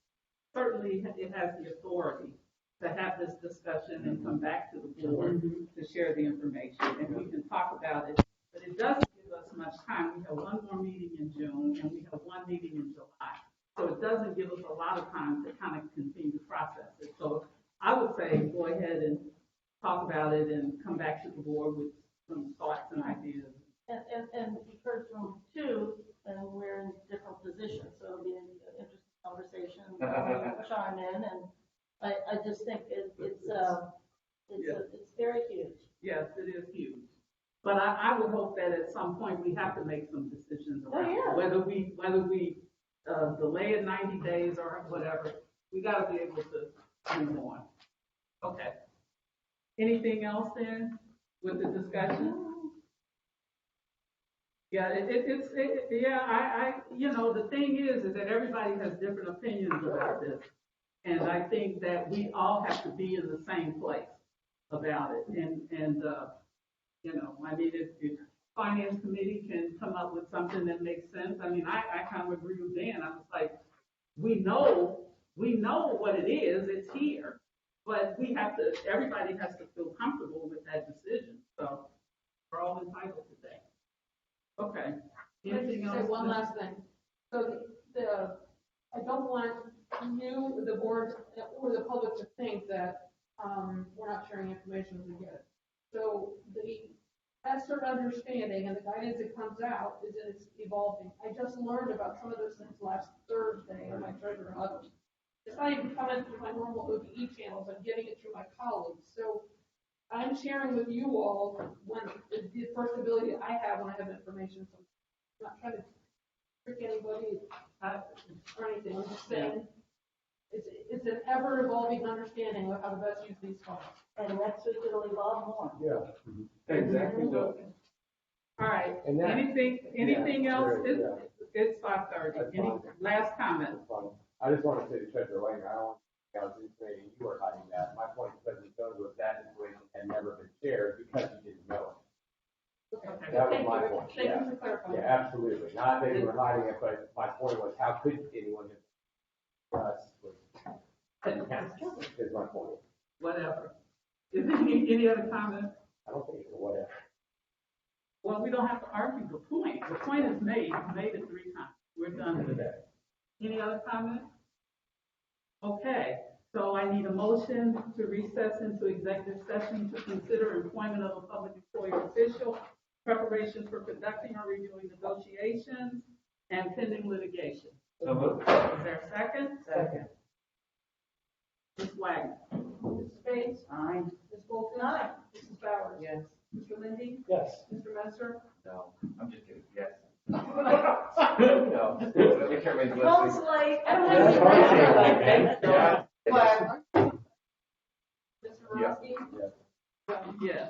certainly it has the authority to have this discussion and come back to the board to share the information, and we can talk about it. But it doesn't give us much time. We have one more meeting in June, and we have one meeting in July. So it doesn't give us a lot of time to kind of continue to process it. So I would say go ahead and talk about it and come back to the board with some thoughts and ideas. And we've heard from 2, and we're in different positions, so it'll be an interesting conversation. We'll chime in, and I just think it's very huge. Yes, it is huge. But I would hope that at some point we have to make some decisions around it. Whether we delay it 90 days or whatever, we got to be able to move on. Okay. Anything else then with the discussion? Yeah, the thing is that everybody has different opinions about this. And I think that we all have to be in the same place about it. And I mean, if Finance Committee can come up with something that makes sense, I mean, I kind of agree with Dan. I was like, we know what it is, it's here, but everybody has to feel comfortable with that decision. So we're all entitled to that. Okay. Anything else? Say one last thing. So I don't want you, the board, or the public to think that we're not sharing information as we get it. So the ESSER understanding and the guidance that comes out is that it's evolving. I just learned about some of those things last Thursday in my treasurer huddle. It's not even coming through my normal OBE channels. I'm getting it through my colleagues. So I'm sharing with you all when the first ability I have when I have information. So I'm not trying to trick anybody or anything. I'm just saying it's an ever evolving understanding of how to best use these funds. And next week it'll evolve more. Yeah. Exactly. All right. Anything else? It's 5:30. Any last comment? I just want to say to Treasurer Lang, I don't want to say you were hiding that. My point is that information had never been shared because you didn't know it. Okay. That was my point. Thank you for clarifying. Yeah, absolutely. Not that you were hiding it, but my point was, how could anyone have us? Is my point. Whatever. Is there any other comment? I don't think it's a whatever. Well, we don't have to argue the point. The point is made. You've made it 3 times. We're done today. Any other comment? Okay. So I need a motion to recess into executive session to consider employment of a public employee or official, preparation for conducting or reviewing negotiations, and pending litigation. So moved. Is there a second? Second. Ms. Wagner. Mr. Bates? Aye. Ms. Bolton? Aye. Mrs. Bowers? Yes. Mr. Lindy? Yes. Mr. Messer? No, I'm just kidding. Yes. No. Make sure everybody's Comes listening. late. I don't have to Yeah. Mr. Yeah. Roski? Yes.